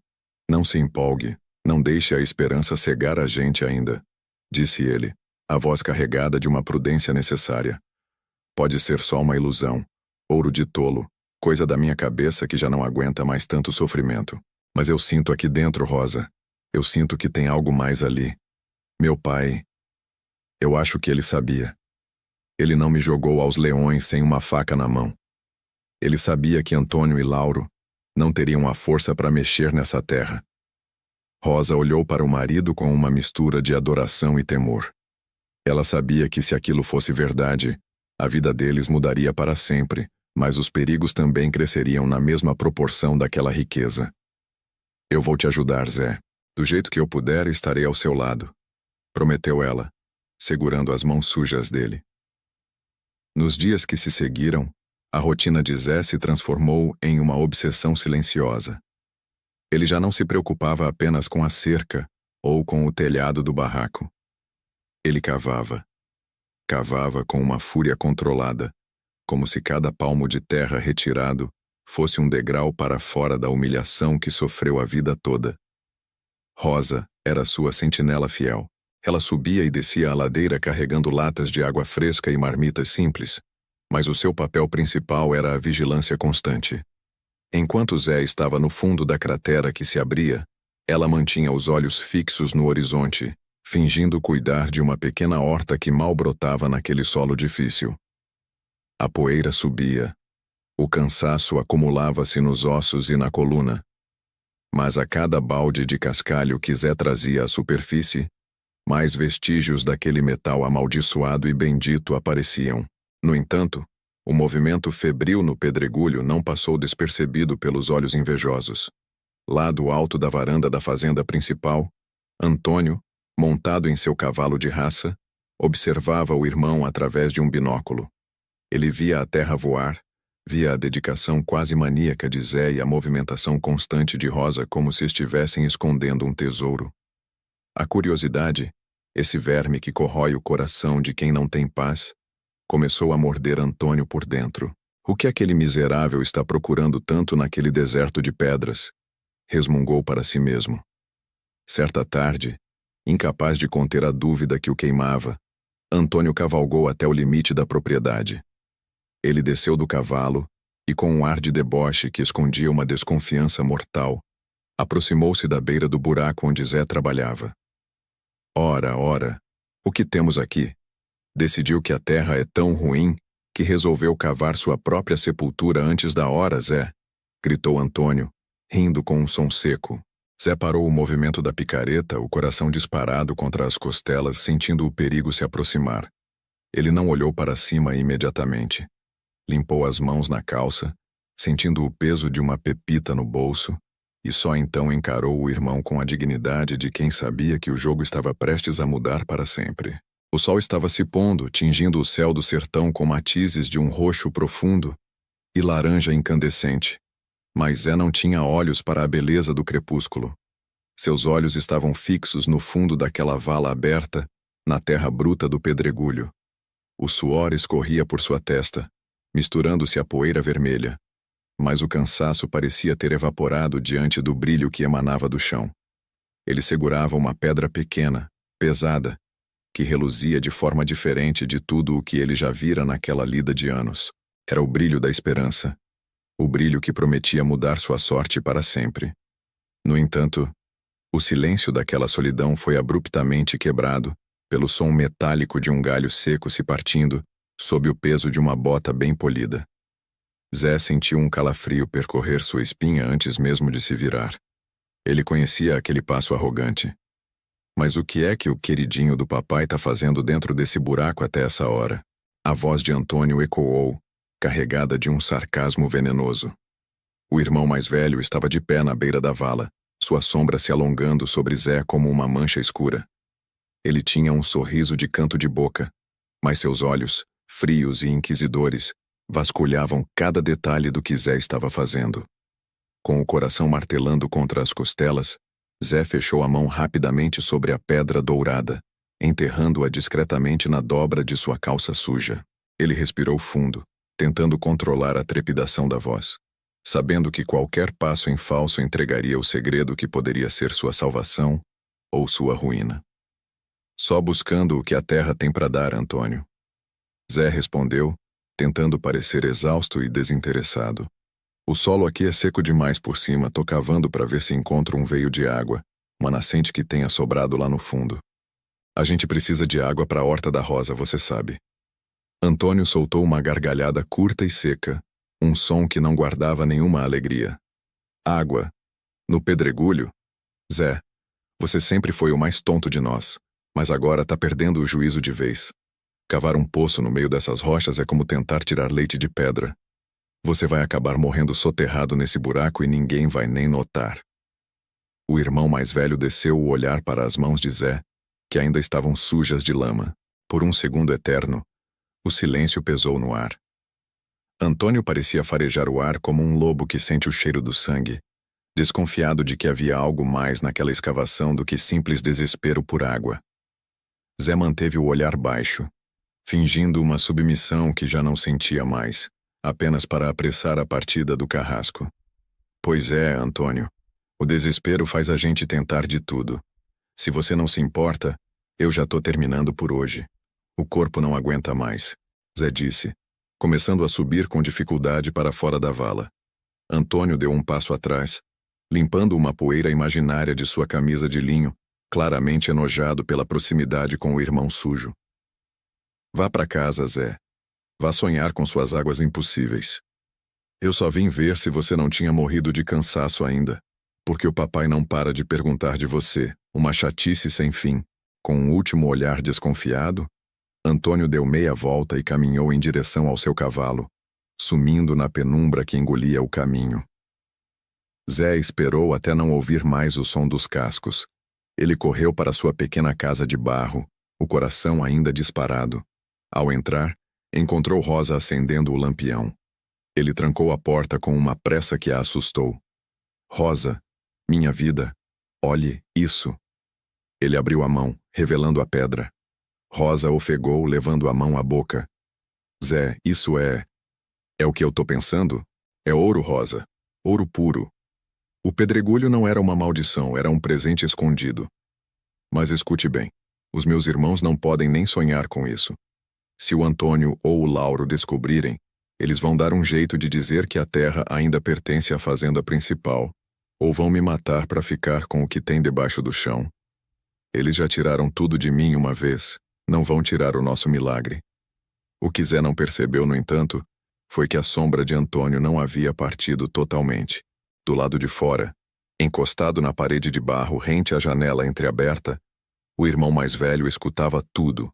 Não se empolgue. Não deixe a esperança cegar a gente ainda, disse ele, a voz carregada de uma prudência necessária. Pode ser só uma ilusão, ouro de tolo, coisa da minha cabeça que já não aguenta mais tanto sofrimento. Mas eu sinto aqui dentro, Rosa. Eu sinto que tem algo mais ali. Meu pai... Eu acho que ele sabia. Ele não me jogou aos leões sem uma faca na mão. Ele sabia que Antônio e Lauro não teriam a força para mexer nessa terra. Rosa olhou para o marido com uma mistura de adoração e temor. Ela sabia que se aquilo fosse verdade, a vida deles mudaria para sempre, mas os perigos também cresceriam na mesma proporção daquela riqueza. Eu vou te ajudar, Zé. Do jeito que eu puder, estarei ao seu lado, prometeu ela, segurando as mãos sujas dele. Nos dias que se seguiram, a rotina de Zé se transformou em uma obsessão silenciosa. Ele já não se preocupava apenas com a cerca ou com o telhado do barraco. Ele cavava. Cavava com uma fúria controlada, como se cada palmo de terra retirado fosse um degrau para fora da humilhação que sofreu a vida toda. Rosa era sua sentinela fiel. Ela subia e descia a ladeira carregando latas de água fresca e marmitas simples, mas o seu papel principal era a vigilância constante. Enquanto Zé estava no fundo da cratera que se abria, ela mantinha os olhos fixos no horizonte, fingindo cuidar de uma pequena horta que mal brotava naquele solo difícil. A poeira subia. O cansaço acumulava-se nos ossos e na coluna. Mas a cada balde de cascalho que Zé trazia à superfície, mais vestígios daquele metal amaldiçoado e bendito apareciam. No entanto, o movimento febril no pedregulho não passou despercebido pelos olhos invejosos. Lá do alto da varanda da fazenda principal, Antônio, montado em seu cavalo de raça, observava o irmão através de um binóculo. Ele via a terra voar, via a dedicação quase maníaca de Zé e a movimentação constante de Rosa como se estivessem escondendo um tesouro. A curiosidade, esse verme que corrói o coração de quem não tem paz, começou a morder Antônio por dentro. O que aquele miserável está procurando tanto naquele deserto de pedras? Resmungou para si mesmo. Certa tarde, incapaz de conter a dúvida que o queimava, Antônio cavalgou até o limite da propriedade. Ele desceu do cavalo e, com um ar de deboche que escondia uma desconfiança mortal, aproximou-se da beira do buraco onde Zé trabalhava. Ora, o que temos aqui? Decidiu que a terra é tão ruim que resolveu cavar sua própria sepultura antes da hora, Zé, gritou Antônio, rindo com um som seco. Zé parou o movimento da picareta, o coração disparado contra as costelas, sentindo o perigo se aproximar. Ele não olhou para cima imediatamente. Limpou as mãos na calça, sentindo o peso de uma pepita no bolso, e só então encarou o irmão com a dignidade de quem sabia que o jogo estava prestes a mudar para sempre. O sol estava se pondo, tingindo o céu do sertão com matizes de um roxo profundo e laranja incandescente. Mas Zé não tinha olhos para a beleza do crepúsculo. Seus olhos estavam fixos no fundo daquela vala aberta, na terra bruta do pedregulho. O suor escorria por sua testa, misturando-se à poeira vermelha. Mas o cansaço parecia ter evaporado diante do brilho que emanava do chão. Ele segurava uma pedra pequena, pesada, que reluzia de forma diferente de tudo o que ele já vira naquela lida de anos. Era o brilho da esperança, o brilho que prometia mudar sua sorte para sempre. No entanto, o silêncio daquela solidão foi abruptamente quebrado pelo som metálico de um galho seco se partindo sob o peso de uma bota bem polida. Zé sentiu um calafrio percorrer sua espinha antes mesmo de se virar. Ele conhecia aquele passo arrogante. Mas o que é que o queridinho do papai está fazendo dentro desse buraco até essa hora? A voz de Antônio ecoou, carregada de um sarcasmo venenoso. O irmão mais velho estava de pé na beira da vala, sua sombra se alongando sobre Zé como uma mancha escura. Ele tinha um sorriso de canto de boca, mas seus olhos, frios e inquisidores, Vasculhavam cada detalhe do que Zé estava fazendo. Com o coração martelando contra as costelas, Zé fechou a mão rapidamente sobre a pedra dourada, enterrando-a discretamente na dobra de sua calça suja. Ele respirou fundo, tentando controlar a trepidação da voz, sabendo que qualquer passo em falso entregaria o segredo que poderia ser sua salvação ou sua ruína. Só buscando o que a terra tem para dar, Antônio. Zé respondeu, tentando parecer exausto e desinteressado. O solo aqui é seco demais por cima, tô cavando para ver se encontro um veio de água, uma nascente que tenha sobrado lá no fundo. A gente precisa de água para a horta da Rosa, você sabe. Antônio soltou uma gargalhada curta e seca, um som que não guardava nenhuma alegria. Água? No pedregulho? Zé, você sempre foi o mais tonto de nós, mas agora tá perdendo o juízo de vez. Cavar um poço no meio dessas rochas é como tentar tirar leite de pedra. Você vai acabar morrendo soterrado nesse buraco e ninguém vai nem notar. O irmão mais velho desceu o olhar para as mãos de Zé, que ainda estavam sujas de lama. Por um segundo eterno, o silêncio pesou no ar. Antônio parecia farejar o ar como um lobo que sente o cheiro do sangue, desconfiado de que havia algo mais naquela escavação do que simples desespero por água. Zé manteve o olhar baixo, fingindo uma submissão que já não sentia mais, apenas para apressar a partida do carrasco. Pois é, Antônio, o desespero faz a gente tentar de tudo. Se você não se importa, eu já tô terminando por hoje. O corpo não aguenta mais, Zé disse, começando a subir com dificuldade para fora da vala. Antônio deu um passo atrás, limpando uma poeira imaginária de sua camisa de linho, claramente enojado pela proximidade com o irmão sujo. Vá para casa, Zé. Vá sonhar com suas águas impossíveis. Eu só vim ver se você não tinha morrido de cansaço ainda, porque o papai não para de perguntar de você, uma chatice sem fim. Com um último olhar desconfiado, Antônio deu meia volta e caminhou em direção ao seu cavalo, sumindo na penumbra que engolia o caminho. Zé esperou até não ouvir mais o som dos cascos. Ele correu para sua pequena casa de barro, o coração ainda disparado. Ao entrar, encontrou Rosa acendendo o lampião. Ele trancou a porta com uma pressa que a assustou. Rosa, minha vida, olhe isso. Ele abriu a mão, revelando a pedra. Rosa ofegou, levando a mão à boca. Zé, isso é... É o que eu tô pensando? É ouro, Rosa. Ouro puro. O pedregulho não era uma maldição, era um presente escondido. Mas escute bem, os meus irmãos não podem nem sonhar com isso. Se o Antônio ou o Lauro descobrirem, eles vão dar um jeito de dizer que a terra ainda pertence à fazenda principal, ou vão me matar para ficar com o que tem debaixo do chão. Eles já tiraram tudo de mim uma vez, não vão tirar o nosso milagre. O que Zé não percebeu, no entanto, foi que a sombra de Antônio não havia partido totalmente. Do lado de fora, encostado na parede de barro rente à janela entreaberta, o irmão mais velho escutava tudo.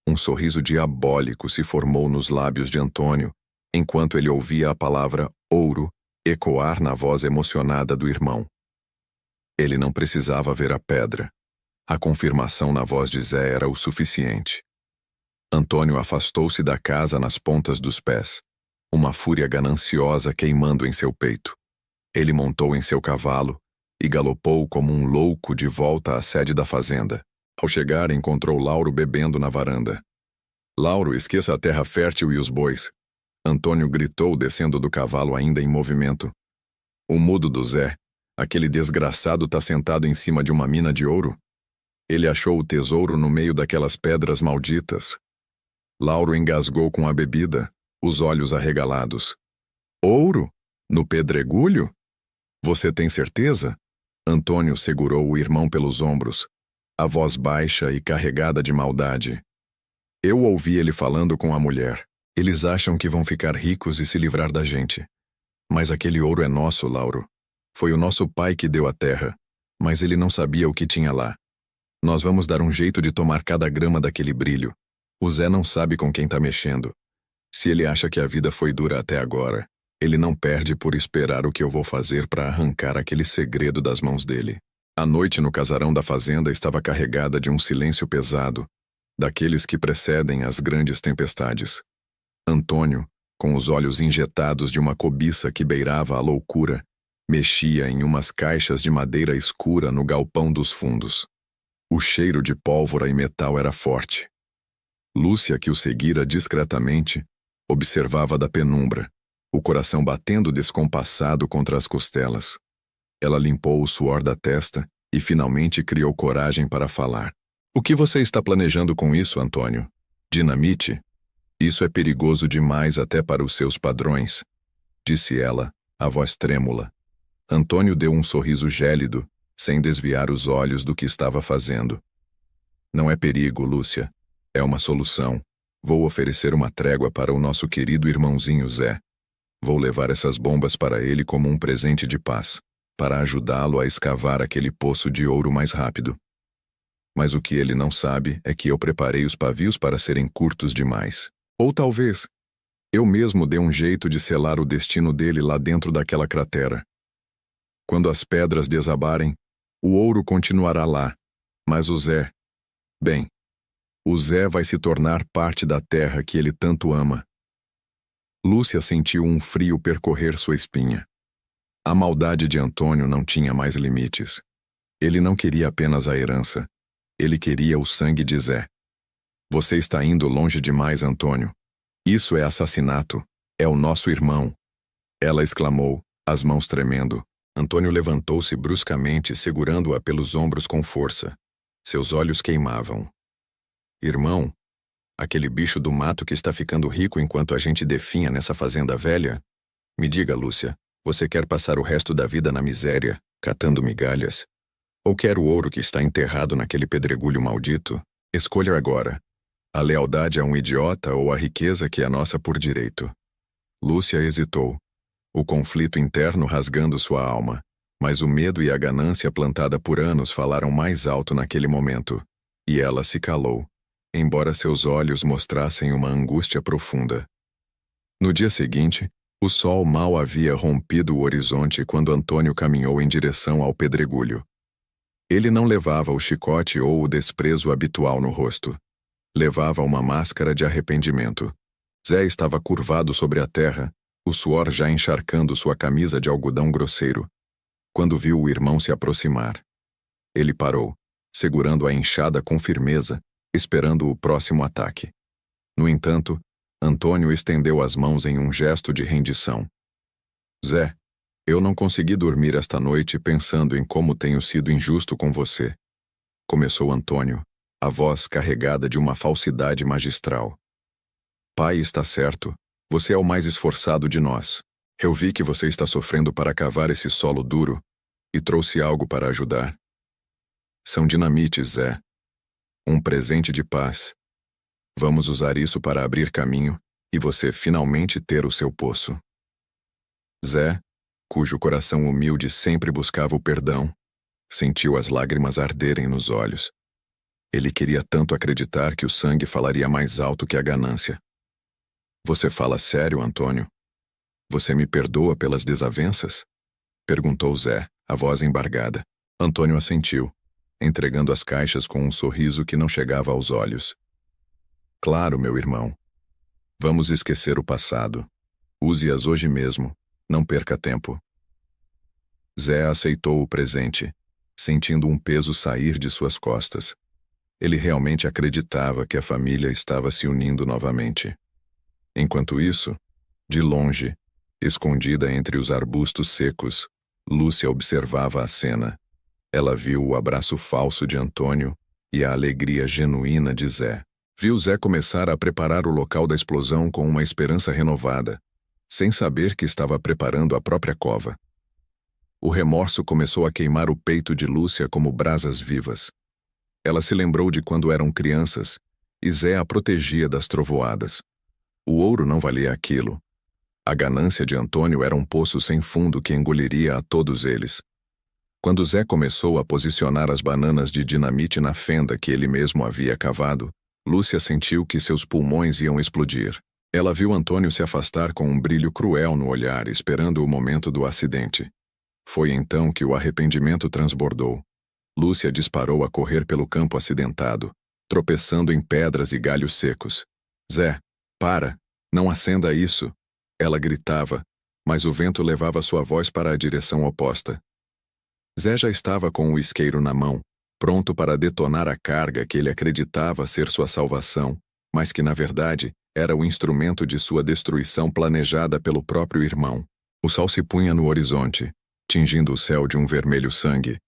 Um sorriso diabólico se formou nos lábios de Antônio, enquanto ele ouvia a palavra ouro ecoar na voz emocionada do irmão. Ele não precisava ver a pedra. A confirmação na voz de Zé era o suficiente. Antônio afastou-se da casa nas pontas dos pés, uma fúria gananciosa queimando em seu peito. Ele montou em seu cavalo e galopou como um louco de volta à sede da fazenda. Ao chegar, encontrou Lauro bebendo na varanda. Lauro, esqueça a terra fértil e os bois. Antônio gritou, descendo do cavalo ainda em movimento. O mudo do Zé, aquele desgraçado, tá sentado em cima de uma mina de ouro? Ele achou o tesouro no meio daquelas pedras malditas. Lauro engasgou com a bebida, os olhos arregalados. Ouro? No pedregulho? Você tem certeza? Antônio segurou o irmão pelos ombros, a voz baixa e carregada de maldade. Eu ouvi ele falando com a mulher. Eles acham que vão ficar ricos e se livrar da gente. Mas aquele ouro é nosso, Lauro. Foi o nosso pai que deu a terra, mas ele não sabia o que tinha lá. Nós vamos dar um jeito de tomar cada grama daquele brilho. O Zé não sabe com quem tá mexendo. Se ele acha que a vida foi dura até agora, ele não perde por esperar o que eu vou fazer para arrancar aquele segredo das mãos dele. A noite no casarão da fazenda estava carregada de um silêncio pesado, daqueles que precedem as grandes tempestades. Antônio, com os olhos injetados de uma cobiça que beirava a loucura, mexia em umas caixas de madeira escura no galpão dos fundos. O cheiro de pólvora e metal era forte. Lúcia, que o seguira discretamente, observava da penumbra, o coração batendo descompassado contra as costelas. Ela limpou o suor da testa e finalmente criou coragem para falar. O que você está planejando com isso, Antônio? Dinamite? Isso é perigoso demais até para os seus padrões, disse ela, a voz trêmula. Antônio deu um sorriso gélido, sem desviar os olhos do que estava fazendo. Não é perigo, Lúcia. É uma solução. Vou oferecer uma trégua para o nosso querido irmãozinho Zé. Vou levar essas bombas para ele como um presente de paz, para ajudá-lo a escavar aquele poço de ouro mais rápido. Mas o que ele não sabe é que eu preparei os pavios para serem curtos demais. Ou talvez, eu mesmo dê um jeito de selar o destino dele lá dentro daquela cratera. Quando as pedras desabarem, o ouro continuará lá, mas o Zé... Bem, o Zé vai se tornar parte da terra que ele tanto ama. Lúcia sentiu um frio percorrer sua espinha. A maldade de Antônio não tinha mais limites. Ele não queria apenas a herança. Ele queria o sangue de Zé. Você está indo longe demais, Antônio. Isso é assassinato. É o nosso irmão. Ela exclamou, as mãos tremendo. Antônio levantou-se bruscamente, segurando-a pelos ombros com força. Seus olhos queimavam. Irmão? Aquele bicho do mato que está ficando rico enquanto a gente definha nessa fazenda velha? Me diga, Lúcia, você quer passar o resto da vida na miséria, catando migalhas? Ou quer o ouro que está enterrado naquele pedregulho maldito? Escolha agora. A lealdade a um idiota ou a riqueza que é nossa por direito? Lúcia hesitou. O conflito interno rasgando sua alma, mas o medo e a ganância plantada por anos falaram mais alto naquele momento, e ela se calou, embora seus olhos mostrassem uma angústia profunda. No dia seguinte, o sol mal havia rompido o horizonte quando Antônio caminhou em direção ao pedregulho. Ele não levava o chicote ou o desprezo habitual no rosto. Levava uma máscara de arrependimento. Zé estava curvado sobre a terra, o suor já encharcando sua camisa de algodão grosseiro, quando viu o irmão se aproximar. Ele parou, segurando a enxada com firmeza, esperando o próximo ataque. No entanto, Antônio estendeu as mãos em um gesto de rendição. Zé, eu não consegui dormir esta noite pensando em como tenho sido injusto com você. Começou Antônio, a voz carregada de uma falsidade magistral. Pai está certo. Você é o mais esforçado de nós. Eu vi que você está sofrendo para cavar esse solo duro e trouxe algo para ajudar. São dinamites, Zé. Um presente de paz. Vamos usar isso para abrir caminho e você finalmente ter o seu poço. Zé, cujo coração humilde sempre buscava o perdão, sentiu as lágrimas arderem nos olhos. Ele queria tanto acreditar que o sangue falaria mais alto que a ganância. Você fala sério, Antônio? Você me perdoa pelas desavenças? Perguntou Zé, a voz embargada. Antônio assentiu, entregando as caixas com um sorriso que não chegava aos olhos. Claro, meu irmão. Vamos esquecer o passado. Use-as hoje mesmo. Não perca tempo. Zé aceitou o presente, sentindo um peso sair de suas costas. Ele realmente acreditava que a família estava se unindo novamente. Enquanto isso, de longe, escondida entre os arbustos secos, Lúcia observava a cena. Ela viu o abraço falso de Antônio e a alegria genuína de Zé. Viu Zé começar a preparar o local da explosão com uma esperança renovada, sem saber que estava preparando a própria cova. O remorso começou a queimar o peito de Lúcia como brasas vivas. Ela se lembrou de quando eram crianças e Zé a protegia das trovoadas. O ouro não valia aquilo. A ganância de Antônio era um poço sem fundo que engoliria a todos eles. Quando Zé começou a posicionar as bananas de dinamite na fenda que ele mesmo havia cavado, Lúcia sentiu que seus pulmões iam explodir. Ela viu Antônio se afastar com um brilho cruel no olhar, esperando o momento do acidente. Foi então que o arrependimento transbordou. Lúcia disparou a correr pelo campo acidentado, tropeçando em pedras e galhos secos. Zé, para! Não acenda isso! Ela gritava, mas o vento levava sua voz para a direção oposta. Zé já estava com o isqueiro na mão, pronto para detonar a carga que ele acreditava ser sua salvação, mas que, na verdade, era o instrumento de sua destruição planejada pelo próprio irmão. O sol se punha no horizonte, tingindo o céu de um vermelho sangue,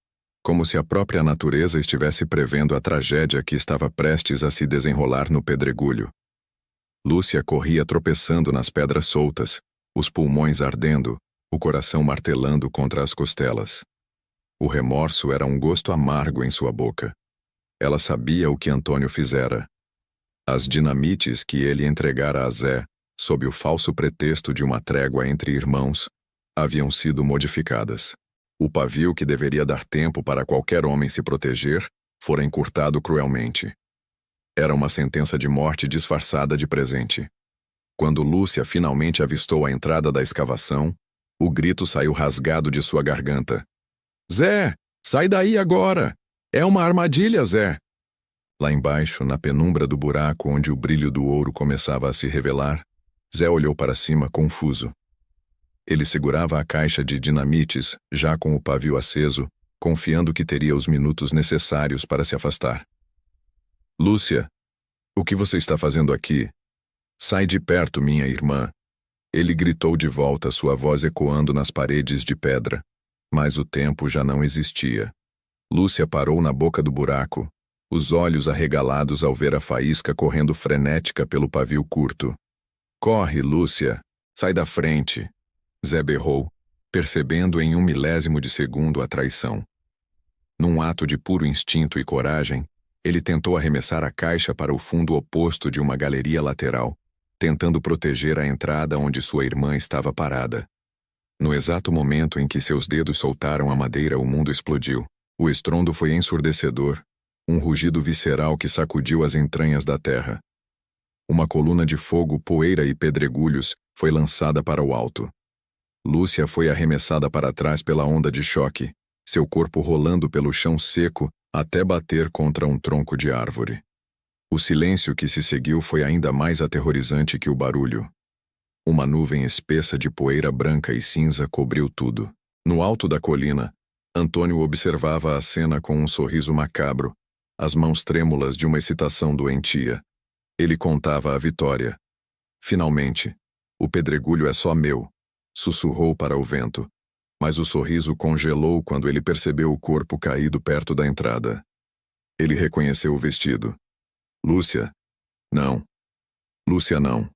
como se a própria natureza estivesse prevendo a tragédia que estava prestes a se desenrolar no pedregulho. Lúcia corria tropeçando nas pedras soltas, os pulmões ardendo, o coração martelando contra as costelas. O remorso era um gosto amargo em sua boca. Ela sabia o que Antônio fizera. As dinamites que ele entregara a Zé, sob o falso pretexto de uma trégua entre irmãos, haviam sido modificadas. O pavio que deveria dar tempo para qualquer homem se proteger, fora encurtado cruelmente. Era uma sentença de morte disfarçada de presente. Quando Lúcia finalmente avistou a entrada da escavação, o grito saiu rasgado de sua garganta. Zé, sai daí agora! É uma armadilha, Zé! Lá embaixo, na penumbra do buraco onde o brilho do ouro começava a se revelar, Zé olhou para cima confuso. Ele segurava a caixa de dinamites, já com o pavio aceso, confiando que teria os minutos necessários para se afastar. Lúcia, o que você está fazendo aqui? Sai de perto, minha irmã. Ele gritou de volta, sua voz ecoando nas paredes de pedra. Mas o tempo já não existia. Lúcia parou na boca do buraco, os olhos arregalados ao ver a faísca correndo frenética pelo pavio curto. Corre, Lúcia! Sai da frente! Zé berrou, percebendo em um milésimo de segundo a traição. Num ato de puro instinto e coragem, ele tentou arremessar a caixa para o fundo oposto de uma galeria lateral, tentando proteger a entrada onde sua irmã estava parada. No exato momento em que seus dedos soltaram a madeira, o mundo explodiu. O estrondo foi ensurdecedor, um rugido visceral que sacudiu as entranhas da terra. Uma coluna de fogo, poeira e pedregulhos foi lançada para o alto. Lúcia foi arremessada para trás pela onda de choque, seu corpo rolando pelo chão seco até bater contra um tronco de árvore. O silêncio que se seguiu foi ainda mais aterrorizante que o barulho. Uma nuvem espessa de poeira branca e cinza cobriu tudo. No alto da colina, Antônio observava a cena com um sorriso macabro, as mãos trêmulas de uma excitação doentia. Ele contava a vitória. Finalmente, o pedregulho é só meu, sussurrou para o vento, mas o sorriso congelou quando ele percebeu o corpo caído perto da entrada. Ele reconheceu o vestido. Lúcia? Não. Lúcia não.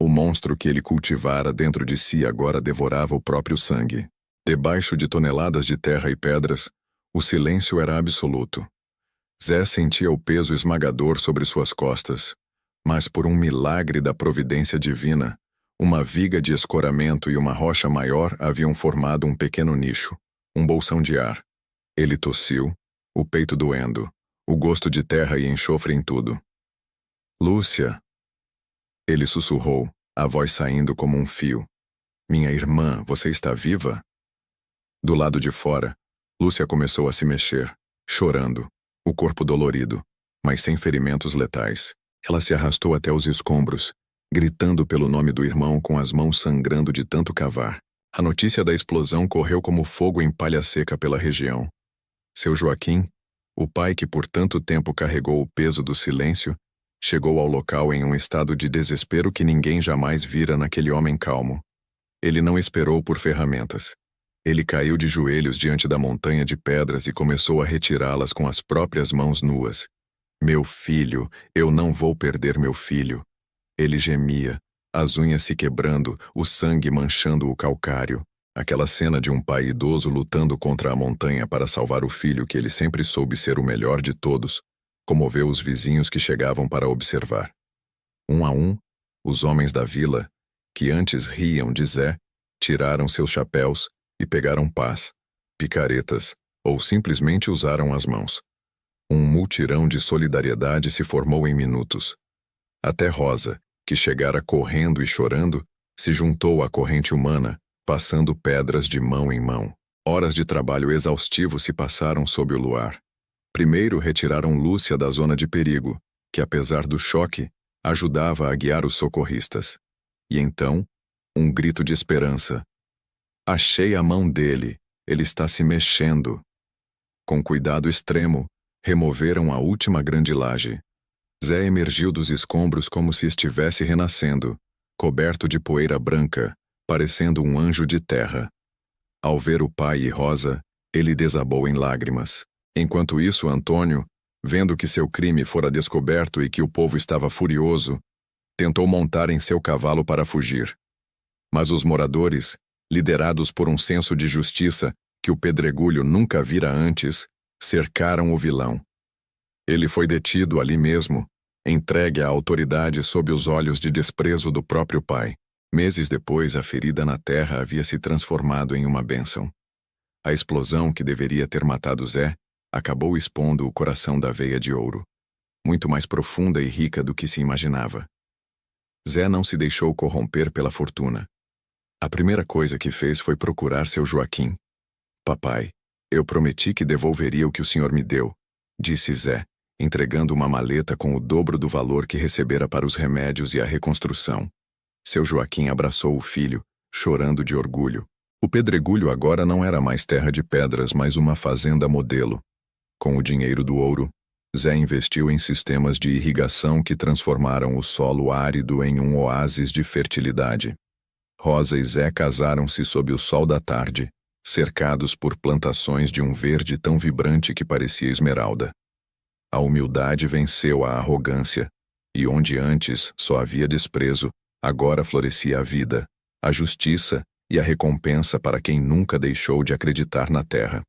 O monstro que ele cultivara dentro de si agora devorava o próprio sangue. Debaixo de toneladas de terra e pedras, o silêncio era absoluto. Zé sentia o peso esmagador sobre suas costas, mas por um milagre da providência divina, uma viga de escoramento e uma rocha maior haviam formado um pequeno nicho, um bolsão de ar. Ele tossiu, o peito doendo, o gosto de terra e enxofre em tudo. Lúcia! Ele sussurrou, a voz saindo como um fio. Minha irmã, você está viva? Do lado de fora, Lúcia começou a se mexer, chorando, o corpo dolorido, mas sem ferimentos letais. Ela se arrastou até os escombros, gritando pelo nome do irmão com as mãos sangrando de tanto cavar. A notícia da explosão correu como fogo em palha seca pela região. Seu Joaquim, o pai que por tanto tempo carregou o peso do silêncio, chegou ao local em um estado de desespero que ninguém jamais vira naquele homem calmo. Ele não esperou por ferramentas. Ele caiu de joelhos diante da montanha de pedras e começou a retirá-las com as próprias mãos nuas. Meu filho, eu não vou perder meu filho. Ele gemia, as unhas se quebrando, o sangue manchando o calcário. Aquela cena de um pai idoso lutando contra a montanha para salvar o filho que ele sempre soube ser o melhor de todos, comoveu os vizinhos que chegavam para observar. Um a um, os homens da vila, que antes riam de Zé, tiraram seus chapéus e pegaram pás, picaretas, ou simplesmente usaram as mãos. Um multirão de solidariedade se formou em minutos. Até Rosa, que chegara correndo e chorando, se juntou à corrente humana, passando pedras de mão em mão. Horas de trabalho exaustivo se passaram sob o luar. Primeiro retiraram Lúcia da zona de perigo, que apesar do choque, ajudava a guiar os socorristas. E então, Um grito de esperança. Achei a mão dele. Ele está se mexendo. Com cuidado extremo, removeram a última grande laje. Zé emergiu dos escombros como se estivesse renascendo, coberto de poeira branca, parecendo um anjo de terra. Ao ver o pai e Rosa, ele desabou em lágrimas. Enquanto isso, Antônio, vendo que seu crime fora descoberto e que o povo estava furioso, tentou montar em seu cavalo para fugir. Mas os moradores, liderados por um senso de justiça que o pedregulho nunca vira antes, cercaram o vilão. Ele foi detido ali mesmo, entregue à autoridade sob os olhos de desprezo do próprio pai. Meses depois, a ferida na terra havia se transformado em uma bênção. A explosão que deveria ter matado Zé acabou expondo o coração da veia de ouro, muito mais profunda e rica do que se imaginava. Zé não se deixou corromper pela fortuna. A primeira coisa que fez foi procurar seu Joaquim. Papai, eu prometi que devolveria o que o senhor me deu, disse Zé, entregando uma maleta com o dobro do valor que recebera para os remédios e a reconstrução. Seu Joaquim abraçou o filho, chorando de orgulho. O pedregulho agora não era mais terra de pedras, mas uma fazenda modelo. Com o dinheiro do ouro, Zé investiu em sistemas de irrigação que transformaram o solo árido em um oásis de fertilidade. Rosa e Zé casaram-se sob o sol da tarde, cercados por plantações de um verde tão vibrante que parecia esmeralda. A humildade venceu a arrogância, e onde antes só havia desprezo, agora florescia a vida, a justiça e a recompensa para quem nunca deixou de acreditar na terra.